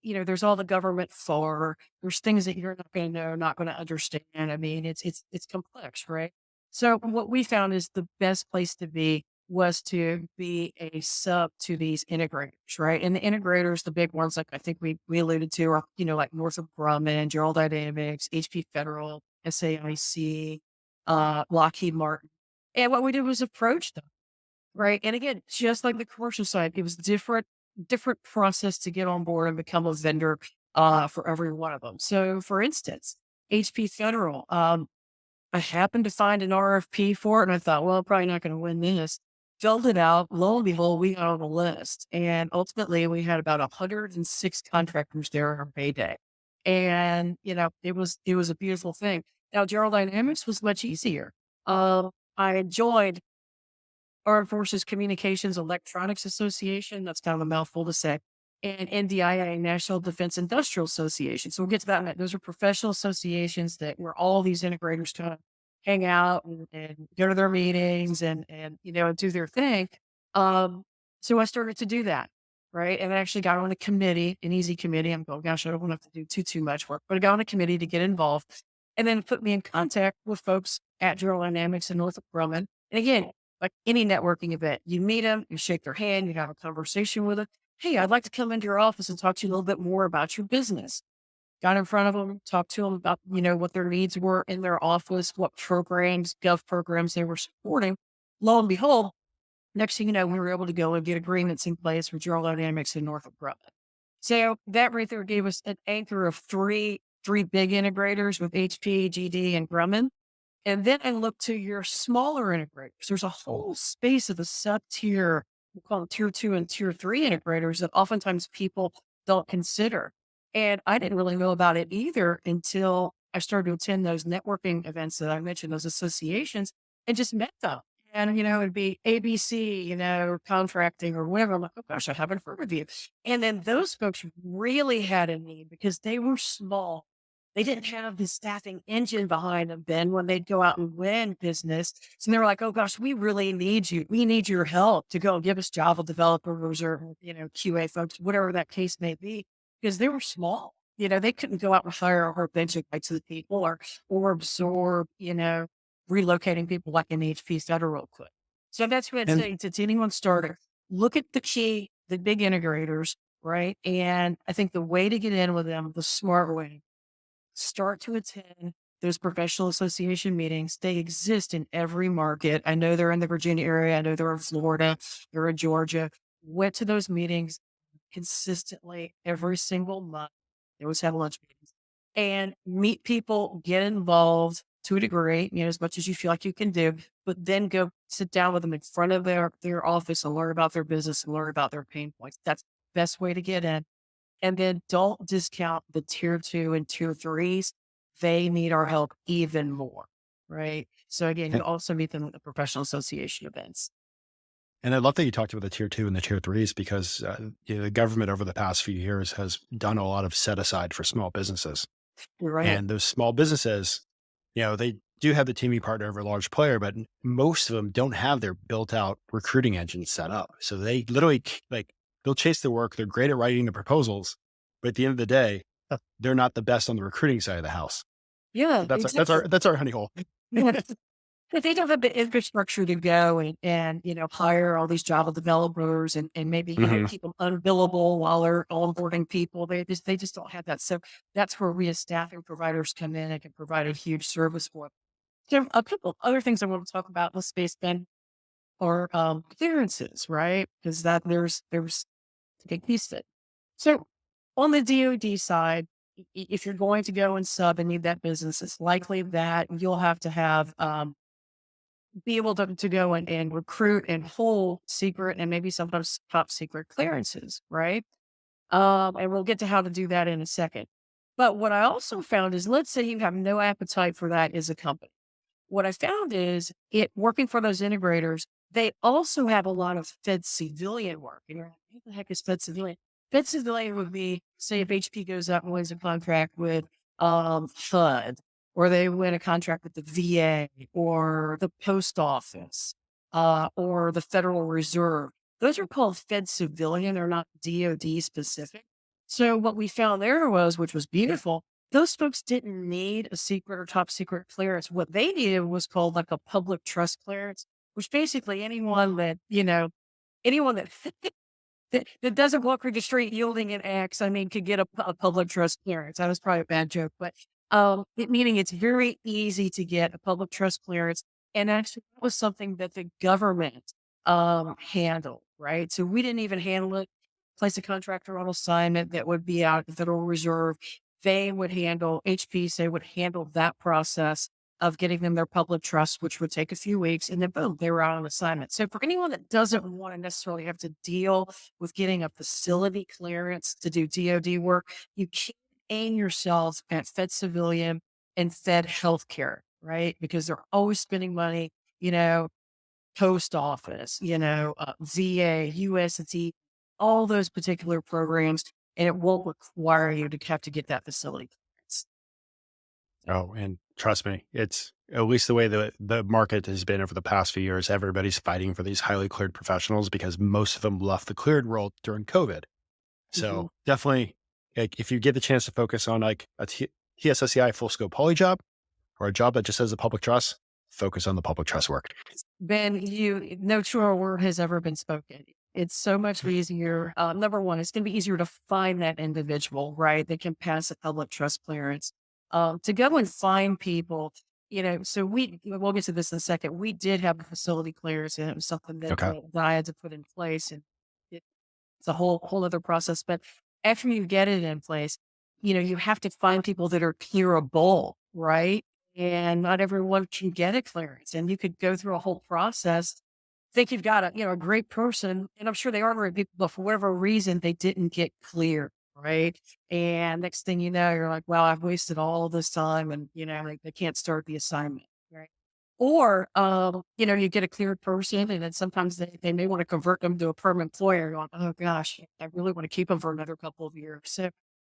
S2: there's all the government for. There's things that you're not going to know, not going to understand. I mean, it's complex, right? So what we found is the best place to be was to be a sub to these integrators, right? And the integrators, the big ones, like I think we alluded to, are like Northrop Grumman, General Dynamics, HP Federal, SAIC, Lockheed Martin. And what we did was approach them, right? And again, just like the commercial side, it was different process to get on board and become a vendor for every one of them. So for instance, HP Federal, I happened to find an RFP for it and I thought, well, I'm probably not going to win this. Filled it out. Lo and behold, we got on the list. And ultimately we had about 106 contractors there on payday. And, it was a beautiful thing. Now, General Dynamics was much easier. I joined Armed Forces Communications Electronics Association. That's kind of a mouthful to say. And NDIA, National Defense Industrial Association. So we'll get to that in a minute. Those are professional associations that where all these integrators kind of hang out and go to their meetings and do their thing. So I started to do that. Right. And I actually got on a committee, an easy committee. I'm going, gosh, I don't want to have to do too much work, but I got on a committee to get involved and then put me in contact with folks at General Dynamics and Northrop Grumman. And again, like any networking event. You meet them, you shake their hand, you have a conversation with them. Hey, I'd like to come into your office and talk to you a little bit more about your business. Got in front of them, talked to them about, what their needs were in their office, what programs, gov programs they were supporting. Lo and behold, next thing you know, we were able to go and get agreements in place with General Dynamics and Northrop Grumman. So that right there gave us an anchor of three big integrators with HP, GD, and Grumman. And then I look to your smaller integrators. There's a whole space of the sub tier, we call them tier two and tier three integrators that oftentimes people don't consider. And I didn't really know about it either until I started to attend those networking events that I mentioned, those associations, and just met them. And, it'd be ABC, contracting or whatever. I'm like, oh gosh, I haven't heard of you. And then those folks really had a need because they were small. They didn't have the staffing engine behind them then when they'd go out and win business. So they were like, oh gosh, we really need you. We need your help to go and give us Java developers or, QA folks, whatever that case may be, because they were small. They couldn't go out and hire a whole bunch of types of people or absorb, relocating people like an HP Federal real quick. So that's what I'd
S1: And
S2: say to anyone starter. Look at the big integrators, right? And I think the way to get in with them, the smart way, start to attend those professional association meetings. They exist in every market. I know they're in the Virginia area. I know they're in Florida. They're in Georgia. Went to those meetings consistently every single month. They always have lunch meetings and meet people, get involved to a degree, as much as you feel like you can do, but then go sit down with them in front of their office and learn about their business and learn about their pain points. That's the best way to get in. And then don't discount the tier two and tier threes. They need our help even more. Right. So again, you
S1: and
S2: also meet them at the professional association events.
S1: and I love that you talked about the tier two and the tier threes because the government over the past few years has done a lot of set aside for small businesses.
S2: You're right.
S1: And those small businesses, they do have the teaming partner of a large player, but most of them don't have their built out recruiting engine set up. So they literally they'll chase the work. They're great at writing the proposals, but at the end of the day, they're not the best on the recruiting side of the house. So
S2: Yeah, exactly.
S1: that's our honey hole.
S2: Yeah. If they don't have the infrastructure to go and hire all these Java developers and maybe,
S1: Hmm.
S2: keep them unbillable while they're onboarding people, they just don't have that. So that's where we as staffing providers come in and can provide a huge service for them. So a couple other things I want to talk about in the space, Ben, are clearances, right? Because that there's a big piece of it. So on the DoD side, if you're going to go and sub and need that business, it's likely that you'll have to have be able to go and recruit and hold secret and maybe sometimes top secret clearances, right? And we'll get to how to do that in a second. But what I also found is, let's say you have no appetite for that as a company. What I found is it working for those integrators, they also have a lot of Fed civilian work. And you're like, what the heck is Fed civilian? Fed civilian would be, say, if HP goes out and wins a contract with HUD, or they win a contract with the VA or the post office, or the Federal Reserve. Those are called Fed civilian. They're not DoD specific. So what we found there was, which was beautiful, those folks didn't need a secret or top secret clearance. What they needed was called like a public trust clearance, which basically anyone that that doesn't walk through the street yielding an axe, I mean, could get a public trust clearance. That was probably a bad joke, but meaning it's very easy to get a public trust clearance. And actually, that was something that the government handled, right? So we didn't even handle it. Place a contractor on assignment that would be out at the Federal Reserve. They would handle HP, say would handle that process of getting them their public trust, which would take a few weeks, and then boom, they were out on assignment. So for anyone that doesn't want to necessarily have to deal with getting a facility clearance to do DoD work, you can aim yourself at Fed civilian and Fed healthcare, right? Because they're always spending money, you know, post office, VA, USD, all those particular programs, and it won't require you to have to get that facility clearance.
S1: Oh, and trust me, it's at least the way the market has been over the past few years. Everybody's fighting for these highly cleared professionals because most of them left the cleared world during COVID.
S2: Mhm.
S1: So definitely, like, if you get the chance to focus on like a TSSCI full scope poly job or a job that just has a public trust, focus on the public trust work.
S2: then no truer word has ever been spoken. It's so much easier. Number one, it's going to be easier to find that individual, right? That can pass a public trust clearance. To go and find people, so we'll get to this in a second. We did have a facility clearance, and it was something
S1: Okay.
S2: that I had to put in place, and it's a whole other process. But after you get it in place, you have to find people that are clearable, right? And not everyone can get a clearance. And you could go through a whole process, think you've got a great person, and I'm sure they are great people, but for whatever reason they didn't get clear, right? And next thing you know, you're like, well, I've wasted all this time, and like they can't start the assignment, right? Or you get a cleared person, and then sometimes they may want to convert them to a permanent employer. You're like, oh gosh, I really want to keep them for another couple of years. So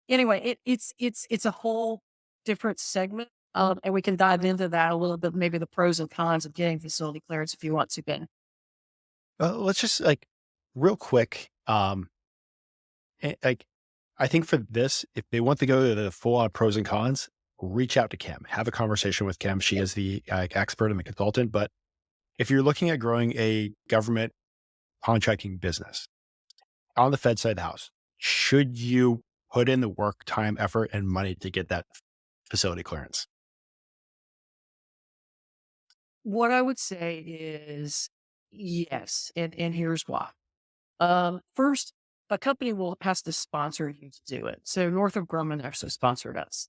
S2: anyway, it's a whole different segment. And we can dive into that a little bit, maybe the pros and cons of getting facility clearance if you want to, Ben.
S1: Let's just like real quick. Like I think for this, if they want to go to the full on pros and cons, reach out to Kim, have a conversation with Kim. She is the expert and the consultant. But if you're looking at growing a government contracting business on the Fed side of the house, should you put in the work, time, effort, and money to get that facility clearance?
S2: What I would say is yes, and here's why. First, a company will has to sponsor you to do it. So Northrop Grumman actually sponsored us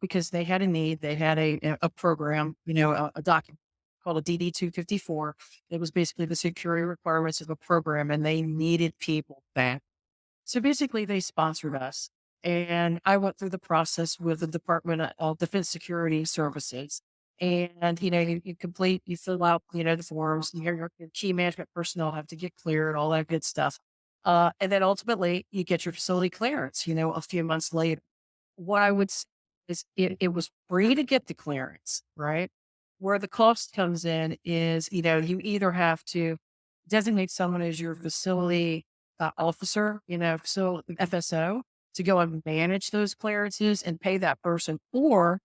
S2: because they had a need. They had a program, a document called a DD 254. It was basically the security requirements of a program, and they needed people back. So basically, they sponsored us, and I went through the process with the Department of Defense Security Services. And you fill out the forms. Your key management personnel have to get cleared, all that good stuff. And then ultimately, you get your facility clearance. A few months later. What I would say is it was free to get the clearance, right? Where the cost comes in is, you either have to designate someone as your facility officer, so FSO, to go and manage those clearances and pay that person. Or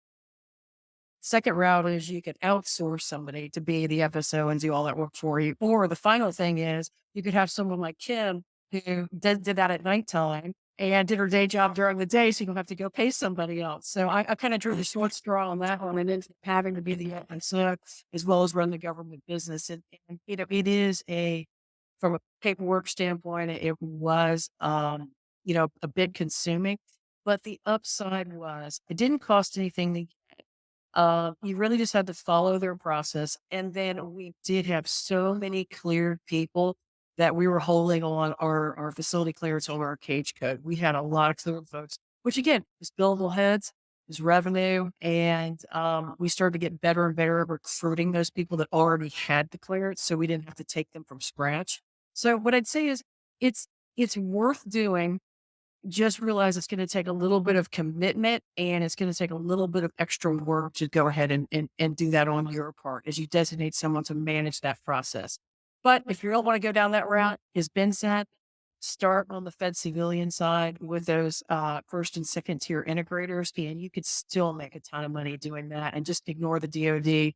S2: second route is you could outsource somebody to be the FSO and do all that work for you. Or the final thing is you could have someone like Kim who did that at nighttime and did her day job during the day, so you don't have to go pay somebody else. So I kind of drew the short straw on that one, and ended up having to be the FSO as well as run the government business. And it is from a paperwork standpoint, it was a bit consuming. But the upside was it didn't cost anything to you really just had to follow their process. And then we did have so many cleared people that we were holding on our facility clearance on our cage code. We had a lot of cleared folks, which again is billable heads, is revenue. And we started to get better and better at recruiting those people that already had the clearance. So we didn't have to take them from scratch. So what I'd say is it's it's worth doing. Just realize it's gonna take a little bit of commitment, and it's gonna take a little bit of extra work to go ahead and do that on your part as you designate someone to manage that process. But if you don't wanna go down that route, as Ben said, start on the Fed civilian side with those, first and second tier integrators, and you could still make a ton of money doing that and just ignore the DoD,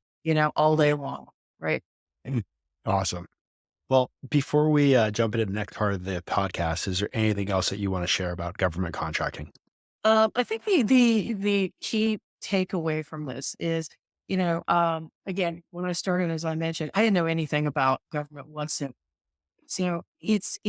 S2: all day long, right?
S1: Mm. Awesome. Well, before we jump into the next part of the podcast, is there anything else that you want to share about government contracting?
S2: I think the key takeaway from this is, again, when I started, as I mentioned, I didn't know anything about government whatsoever. So it's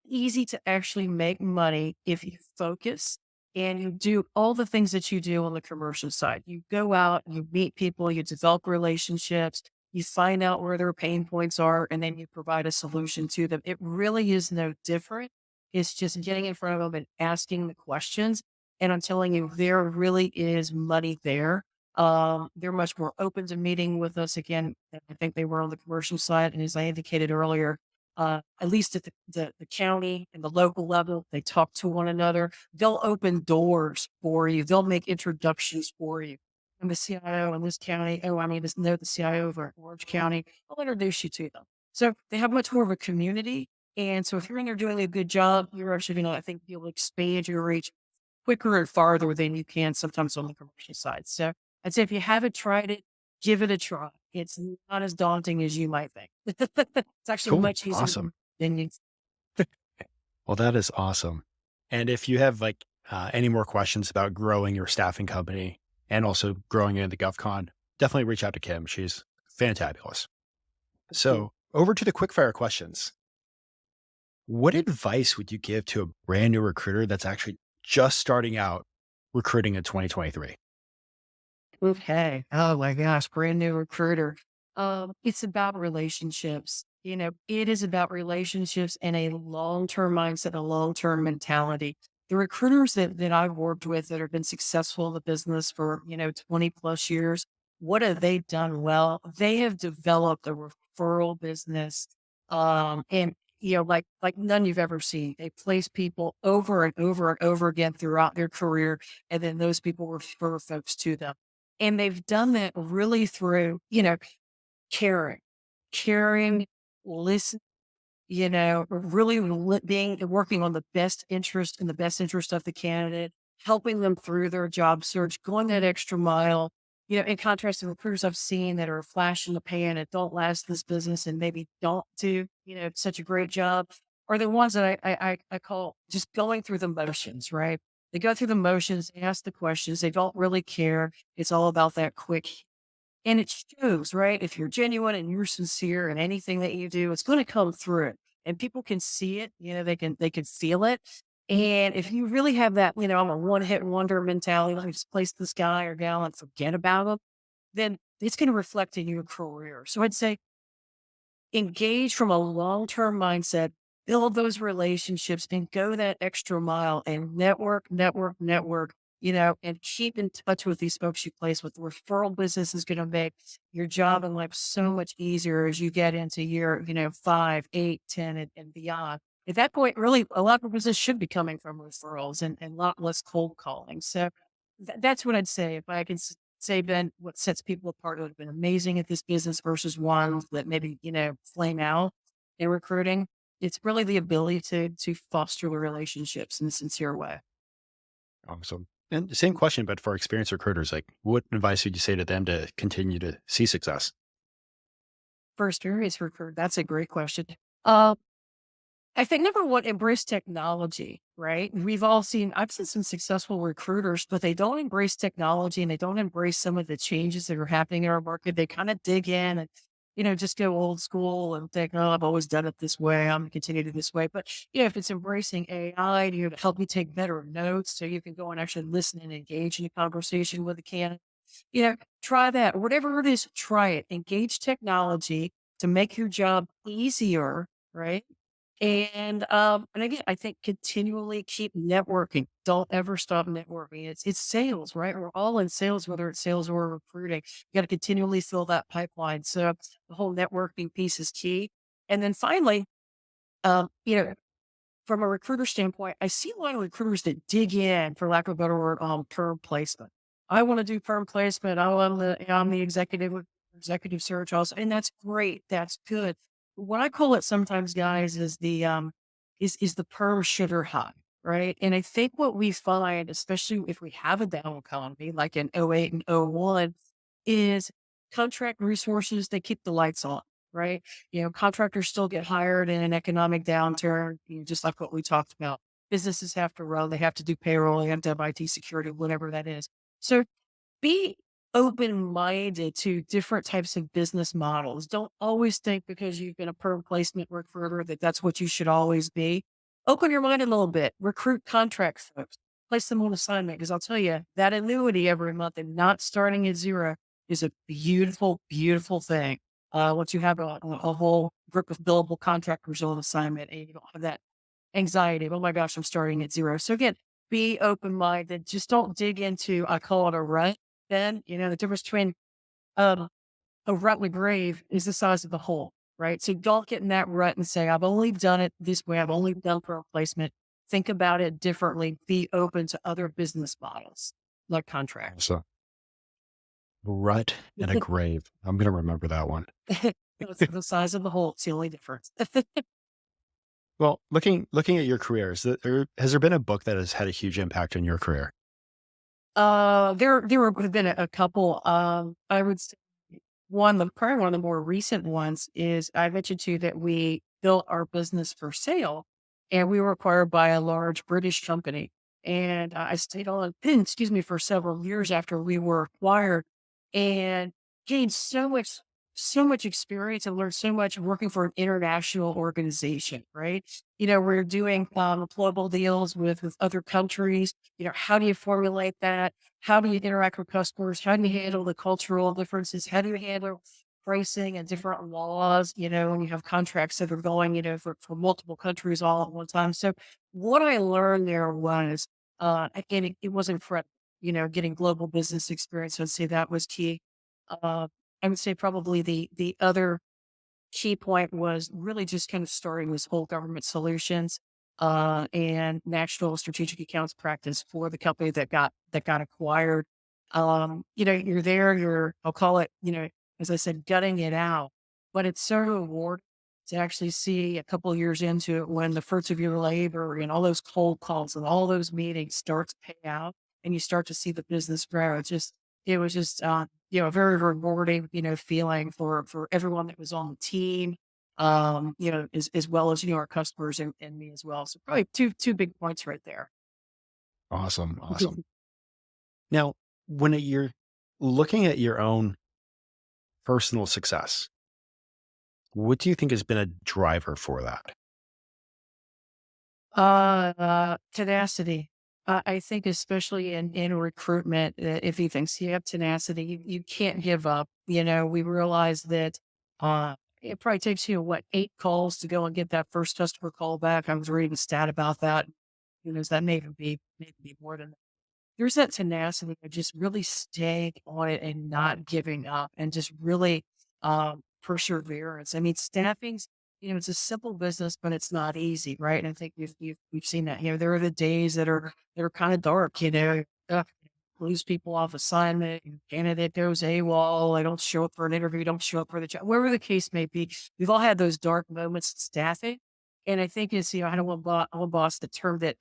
S2: easy to actually make money if you focus and you do all the things that you do on the commercial side. You go out, you meet people, you develop relationships, you find out where their pain points are, and then you provide a solution to them. It really is no different. It's just getting in front of them and asking the questions. And I'm telling you, there really is money there. They're much more open to meeting with us again. Than I think they were on the commercial side. And as I indicated earlier, at least at the county and the local level, they talk to one another. They'll open doors for you. They'll make introductions for you. I'm the CIO in this county. Oh, I need to know the CIO of Orange County. I'll introduce you to them. So they have much more of a community. And so if you're in there doing a good job, you're actually going to, I think, be able to expand your reach quicker and farther than you can sometimes on the commercial side. So I'd say if you haven't tried it, give it a try. It's not as daunting as you might think. It's actually
S1: Cool.
S2: much easier
S1: Awesome.
S2: than you.
S1: Well, that is awesome. And if you have any more questions about growing your staffing company and also growing in the GovCon, definitely reach out to Kim. She's fantabulous. So over to the quickfire questions. What advice would you give to a brand new recruiter that's actually just starting out recruiting in 2023?
S2: Okay. Oh my gosh, brand new recruiter. It's about relationships. It is about relationships and a long-term mindset, a long-term mentality. The recruiters that I've worked with that have been successful in the business for, 20 plus years, what have they done well? They have developed a referral business. And like none you've ever seen. They place people over and over and over again throughout their career, and then those people refer folks to them. And they've done that really through, caring, caring, listen, really being working on the best interest and the best interest of the candidate, helping them through their job search, going that extra mile. In contrast to recruiters I've seen that are a flash in the pan and don't last this business and maybe don't do, such a great job, are the ones that I call just going through the motions, right? They go through the motions, ask the questions, they don't really care. It's all about that quick, and it shows, right? If you're genuine and you're sincere in anything that you do, it's going to come through and people can see it, they can feel it. And if you really have that, I'm a one hit wonder mentality, let me just place this guy or gal and forget about them, then it's going to reflect in your career. So I'd say engage from a long-term mindset, build those relationships and go that extra mile and network, and keep in touch with these folks you place with. The referral business is going to make your job and life so much easier as you get into year, 5, 8, 10, and beyond. At that point, really, a lot of business should be coming from referrals and a lot less cold calling. So that's what I'd say. If I can say, Ben, what sets people apart who have been amazing at this business versus ones that maybe, flame out in recruiting, it's really the ability to foster the relationships in a sincere way.
S1: Awesome. And same question, but for experienced recruiters, what advice would you say to them to continue to see success?
S2: For experience recruit, that's a great question. Um, I think number one, embrace technology, right? I've seen some successful recruiters, but they don't embrace technology and they don't embrace some of the changes that are happening in our market. They kind of dig in and, just go old school and think, oh, I've always done it this way. I'm going to continue to do this way. But, if it's embracing AI to help you take better notes so you can go and actually listen and engage in a conversation with a candidate, try that. Whatever it is, try it. Engage technology to make your job easier, right? And again, I think continually keep networking. Don't ever stop networking. It's sales, right? We're all in sales, whether it's sales or recruiting. You got to continually fill that pipeline. So the whole networking piece is key. And then finally, um, you know, from a recruiter standpoint, I see a lot of recruiters that dig in, for lack of a better word, on perm placement. I want to do perm placement. I'm the executive search also, and that's great. That's good. What I call it sometimes, guys, is the perm sugar high, right? And I think what we find, especially if we have a down economy like in '08 and '01, is contract resources that keep the lights on, right? Contractors still get hired in an economic downturn, just like what we talked about. Businesses have to run, they have to do payroll, they have to have IT security, whatever that is. So be open-minded to different types of business models. Don't always think because you've been a perm placement recruiter that that's what you should always be. Open your mind a little bit. Recruit contract folks. Place them on assignment because I'll tell you that annuity every month and not starting at zero is a beautiful, beautiful thing. Once you have a whole group of billable contractors on assignment and you don't have that anxiety of, oh my gosh, I'm starting at zero. So again, be open minded. Just don't dig into, I call it a rut. Then, the difference between um, a rut and a grave is the size of the hole, right? So don't get in that rut and say, I've only done it this way. I've only done pro replacement. Think about it differently. Be open to other business models like contract.
S1: So, rut and a grave. I'm going to remember that one.
S2: It's the size of the hole. It's the only difference.
S1: Well, looking at your career, has there been a book that has had a huge impact on your career?
S2: There have been a couple. I would say Probably one of the more recent ones is I mentioned to you that we built our business for sale and we were acquired by a large British company. And I stayed on, excuse me, for several years after we were acquired and gained so much experience and learned so much working for an international organization, right? We're doing global deals with other countries. How do you formulate that? How do you interact with customers? How do you handle the cultural differences? How do you handle pricing and different laws, when you have contracts that are going, for multiple countries all at one time. So what I learned there was, again, it was incredible, getting global business experience. I'd say that was key. Uh, I would say probably the other key point was really just kind of starting this whole government solutions and national strategic accounts practice for the company that got acquired. You're there, I'll call it, as I said, gutting it out, but it's so rewarding to actually see a couple of years into it when the fruits of your labor and all those cold calls and all those meetings start to pay out and you start to see the business grow. It was just a very rewarding, feeling for everyone that was on the team, as well as, our customers and me as well. So probably two big points right there.
S1: Awesome. Awesome. Now, when you're looking at your own personal success, what do you think has been a driver for that?
S2: Tenacity. I think especially in recruitment, if you think so you have tenacity, you can't give up. We realize that it probably takes you what 8 calls to go and get that first customer call back. I was reading a stat about that. That may be more than there's that tenacity of just really staying on it and not giving up and just really perseverance. I mean, staffing's, it's a simple business, but it's not easy, right? And I think we've seen that. There are the days that are kind of dark, lose people off assignment, and candidate goes AWOL, they don't show up for an interview, don't show up for the job, whatever the case may be. We've all had those dark moments in staffing. And I think it's, I had one boss that termed it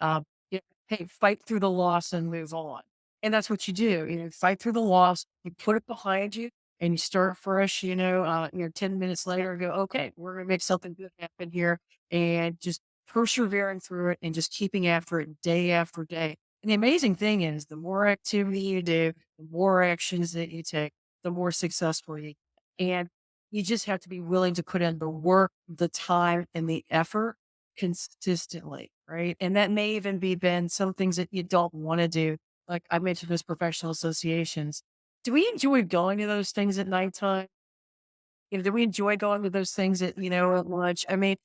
S2: hey, fight through the loss and move on. And that's what you do. Fight through the loss, you put it behind you and you start fresh, 10 minutes later and go, okay, we're going to make something good happen here and just persevering through it and just keeping after it day after day. And the amazing thing is the more activity you do, the more actions that you take, the more successful you get. And you just have to be willing to put in the work, the time and the effort consistently, right? And that may even be been some things that you don't want to do. Like I mentioned, those professional associations. Do we enjoy going to those things at nighttime? Do we enjoy going to those things at lunch? I mean,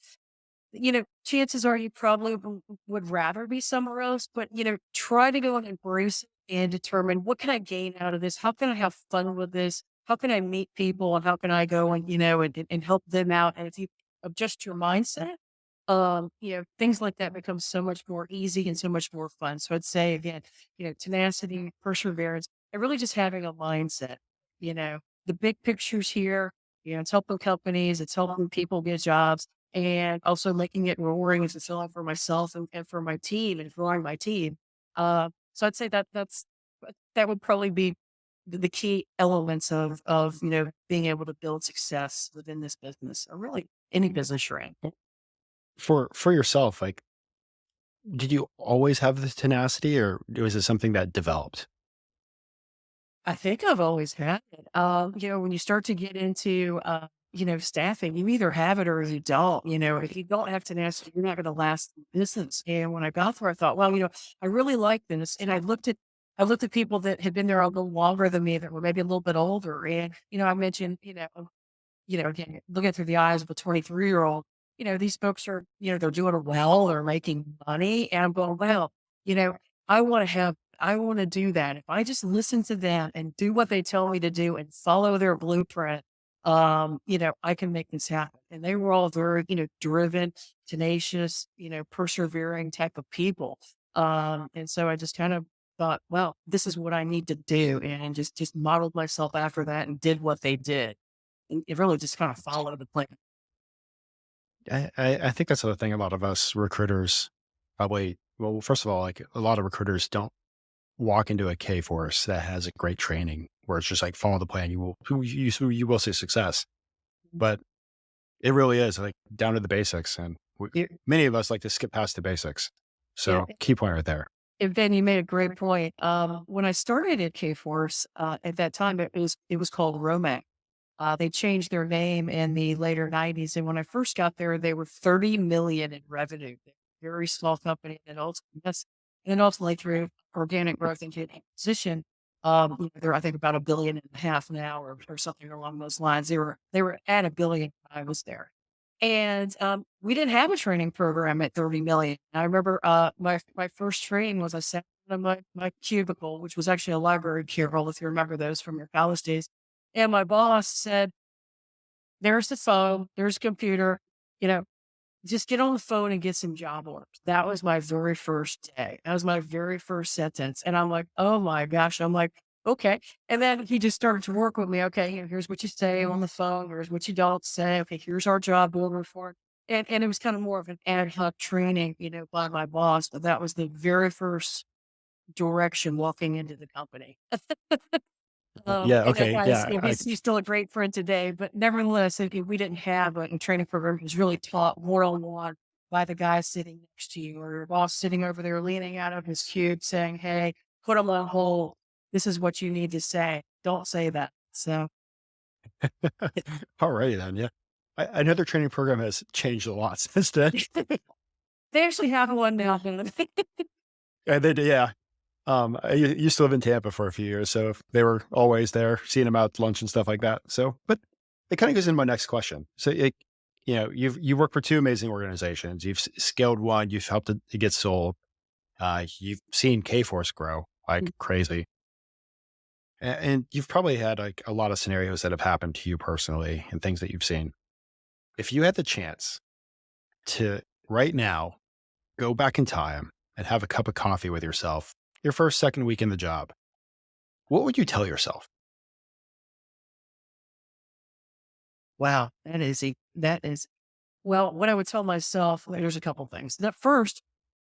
S2: chances are you probably would rather be somewhere else, but, try to go and embrace and determine what can I gain out of this? How can I have fun with this? How can I meet people and how can I go and, and help them out? And if you adjust your mindset, things like that become so much more easy and so much more fun. So I'd say again, tenacity, perseverance, and really just having a mindset, the big pictures here, it's helping companies, it's helping people get jobs and also making it rewarding and fulfilling for myself and for my team and growing my team. So I'd say that would probably be the key elements of being able to build success within this business or really any business you're in.
S1: For yourself, like, did you always have this tenacity or was it something that developed?
S2: I think I've always had it. When you start to get into, staffing, you either have it or you don't. If you don't have tenacity, you're not going to last in business. And when I got there, I thought, well, I really like this. And I looked at people that had been there a little longer than me that were maybe a little bit older. And, I mentioned, again, looking through the eyes of a 23-year-old, these folks are, they're doing well, they're making money. And I'm going, well, you know, I want to do that. If I just listen to them and do what they tell me to do and follow their blueprint, I can make this happen. And they were all very, driven, tenacious, persevering type of people. And so I just kind of thought, well, this is what I need to do. And just modeled myself after that and did what they did. And it really just kind of followed the plan.
S1: I think that's the thing a lot of us recruiters probably, well, first of all, like a lot of recruiters don't walk into a K force that has a great training. where it's just like follow the plan. You will see success, but it really is like down to the basics. And
S2: Yeah,
S1: many of us like to skip past the basics.
S2: yeah.
S1: So key point right there.
S2: And Ben, you made a great point. When I started at K Force, at that time, it was called Romac. They changed their name in the later '90s, and when I first got there, they were 30 million in revenue. Very small company, and ultimately, through organic growth and acquisition, they're I think about 1.5 billion now, or something along those lines. They were at 1 billion when I was there, and we didn't have a training program at 30 million. I remember my first training was I sat in my cubicle, which was actually a library cubicle, if you remember those from your college days. And my boss said, "There's the phone, there's a computer, you know, just get on the phone and get some job orders." That was my very first day. That was my very first sentence. And I'm like, oh my gosh. I'm like, okay. And then he just started to work with me. Okay, here's what you say on the phone. Here's what you don't say. Okay, here's our job order for it. And it was kind of more of an ad hoc training, by my boss. But that was the very first direction walking into the company.
S1: Yeah.
S2: And that
S1: Okay.
S2: guy's,
S1: Yeah.
S2: he's still a great friend today, but nevertheless, we didn't have a training program. It was really taught one-on-one by the guy sitting next to you, or your boss sitting over there leaning out of his cube saying, "Hey, put them on hold. This is what you need to say. Don't say that." So
S1: Alrighty then. Yeah. I know their training program has changed a lot since then.
S2: they actually have one now.
S1: And they, yeah. Used to live in Tampa for a few years, so they were always there, seeing them out to lunch and stuff like that. So, but it kind of goes into my next question. So, you work for two amazing organizations. You've scaled one. You've helped it get sold. You've seen K Force grow like crazy, and you've probably had like a lot of scenarios that have happened to you personally and things that you've seen. If you had the chance to right now go back in time and have a cup of coffee with yourself, your first, second week in the job, what would you tell yourself?
S2: Wow, that is well, what I would tell myself, there's a couple things. The first,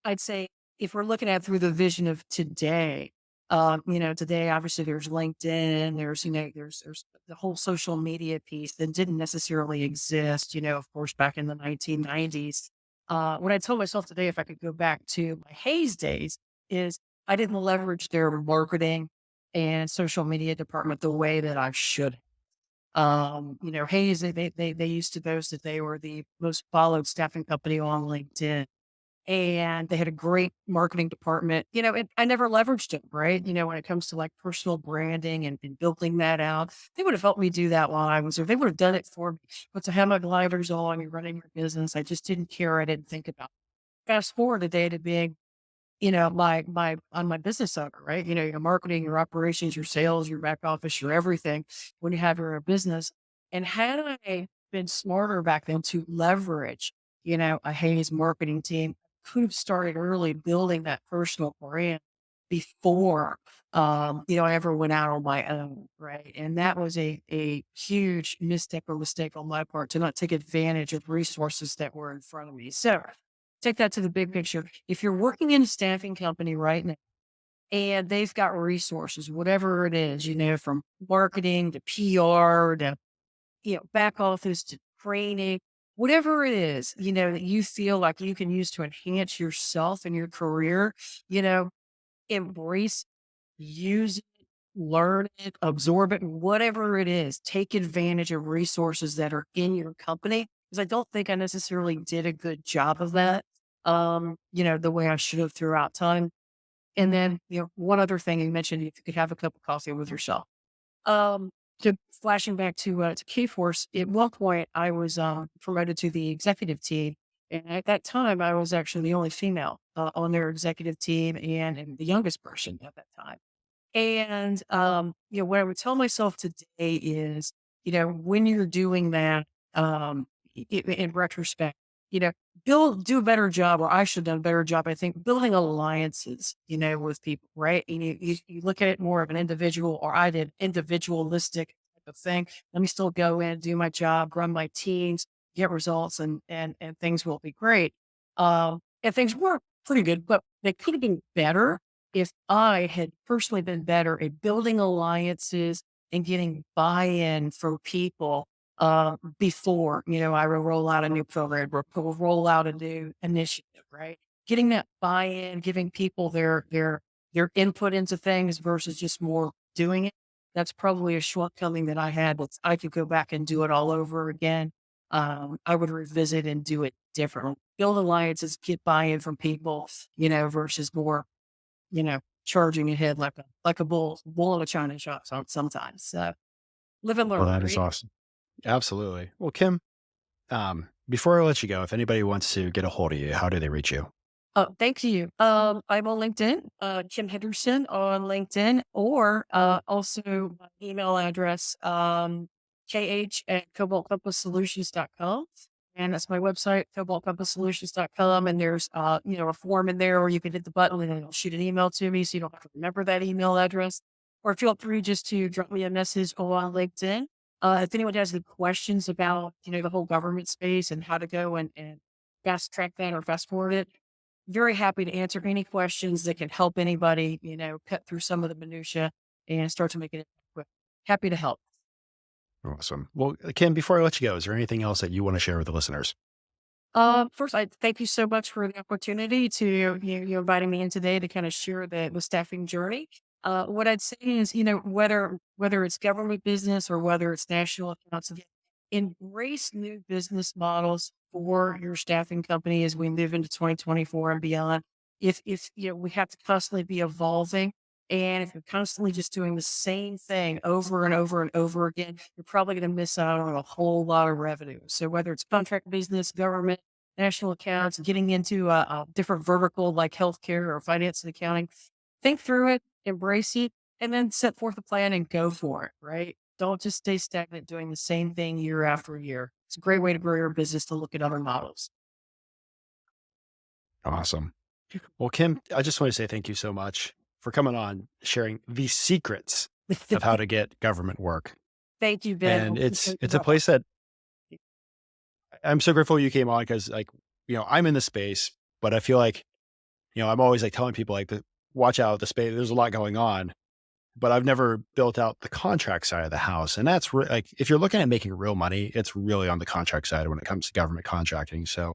S2: I'd say if we're looking at through the vision of today, today obviously there's LinkedIn, there's the whole social media piece that didn't necessarily exist, of course, back in the 1990s. What I told myself today, if I could go back to my Hayes days, is I didn't leverage their marketing and social media department the way that I should. Hayes, they used to boast that they were the most followed staffing company on LinkedIn, and they had a great marketing department. And I never leveraged it, right? When it comes to like personal branding and building that out, they would have helped me do that while I was there. They would have done it for me. But to have my gliders on, you're running your business, I just didn't care. I didn't think about it. Fast forward today to being my business owner, right? Your marketing, your operations, your sales, your back office, your everything when you have your own business. And had I been smarter back then to leverage, a Hayes marketing team, could have started early building that personal brand before, I ever went out on my own. Right. And that was a huge mistake on my part to not take advantage of resources that were in front of me. So take that to the big picture. If you're working in a staffing company right now and they've got resources, whatever it is, from marketing to PR to, back office to training, whatever it is, that you feel like you can use to enhance yourself and your career, you know, embrace, use it, learn it, absorb it, whatever it is, take advantage of resources that are in your company. Because I don't think I necessarily did a good job of that, the way I should have throughout time. And then, one other thing you mentioned, if you could have a cup of coffee with yourself. Um, Flashing back to Kforce, at one point I was promoted to the executive team, and at that time I was actually the only female on their executive team and the youngest person at that time. And, what I would tell myself today is, when you're doing that, in retrospect, you know, do a better job, or I should have done a better job, I think, building alliances, with people, right? And you look at it more of an individual, or I did individualistic type of thing. Let me still go in, do my job, run my teams, get results, and things will be great. And things were pretty good, but they could have been better if I had personally been better at building alliances and getting buy-in from people before, I will roll out a new program or will roll out a new initiative, right? Getting that buy-in, giving people their input into things versus just more doing it. That's probably a shortcoming that I had. That's I could go back and do it all over again. I would revisit and do it differently. Build alliances, get buy-in from people, versus more, charging ahead like a bull in a china shop sometimes. So live and
S1: Well,
S2: learn,
S1: that is
S2: right?
S1: awesome. Absolutely. Well, Kim, before I let you go, if anybody wants to get a hold of you, how do they reach you?
S2: Oh, thank you. I'm on LinkedIn, Kim Henderson on LinkedIn, or also my email address, kh at cobaltcomposssolutions.com. And that's my website, cobaltcomposssolutions.com. And there's, a form in there where you can hit the button and it'll shoot an email to me so you don't have to remember that email address. Or feel free just to drop me a message on LinkedIn. If anyone has any questions about, the whole government space and how to go and fast track that or fast forward it, very happy to answer any questions that can help anybody, cut through some of the minutia and start to make it quick. Happy to help.
S1: Awesome. Well, Kim, before I let you go, is there anything else that you want to share with the listeners?
S2: First, I thank you so much for the opportunity to you inviting me in today to kind of share the staffing journey. What I'd say is, whether it's government business or whether it's national accounts, again, embrace new business models for your staffing company as we move into 2024 and beyond. If we have to constantly be evolving, and if you're constantly just doing the same thing over and over and over again, you're probably going to miss out on a whole lot of revenue. So whether it's contract business, government, national accounts, getting into a different vertical like healthcare or finance and accounting, think through it, embrace it, and then set forth a plan and go for it, right? Don't just stay stagnant doing the same thing year after year. It's a great way to grow your business to look at other models.
S1: Awesome. Well, Kim, I just want to say thank you so much for coming on, sharing the secrets of how to get government work.
S2: Thank you, Ben.
S1: And
S2: We'll
S1: it's
S2: appreciate the
S1: it's a
S2: help.
S1: place that I'm so grateful you came on because, like, I'm in the space, but I feel like, I'm always like telling people like watch out the space. There's a lot going on, but I've never built out the contract side of the house. And that's like, if you're looking at making real money, it's really on the contract side when it comes to government contracting. So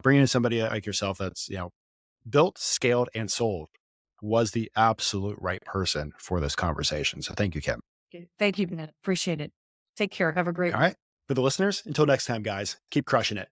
S1: bringing in somebody like yourself that's, built, scaled, and sold was the absolute right person for this conversation. So thank you, Kim.
S2: Okay. Thank you, Ben. Appreciate it. Take care. Have a great
S1: All
S2: one.
S1: right. For the listeners, until next time, guys, keep crushing it.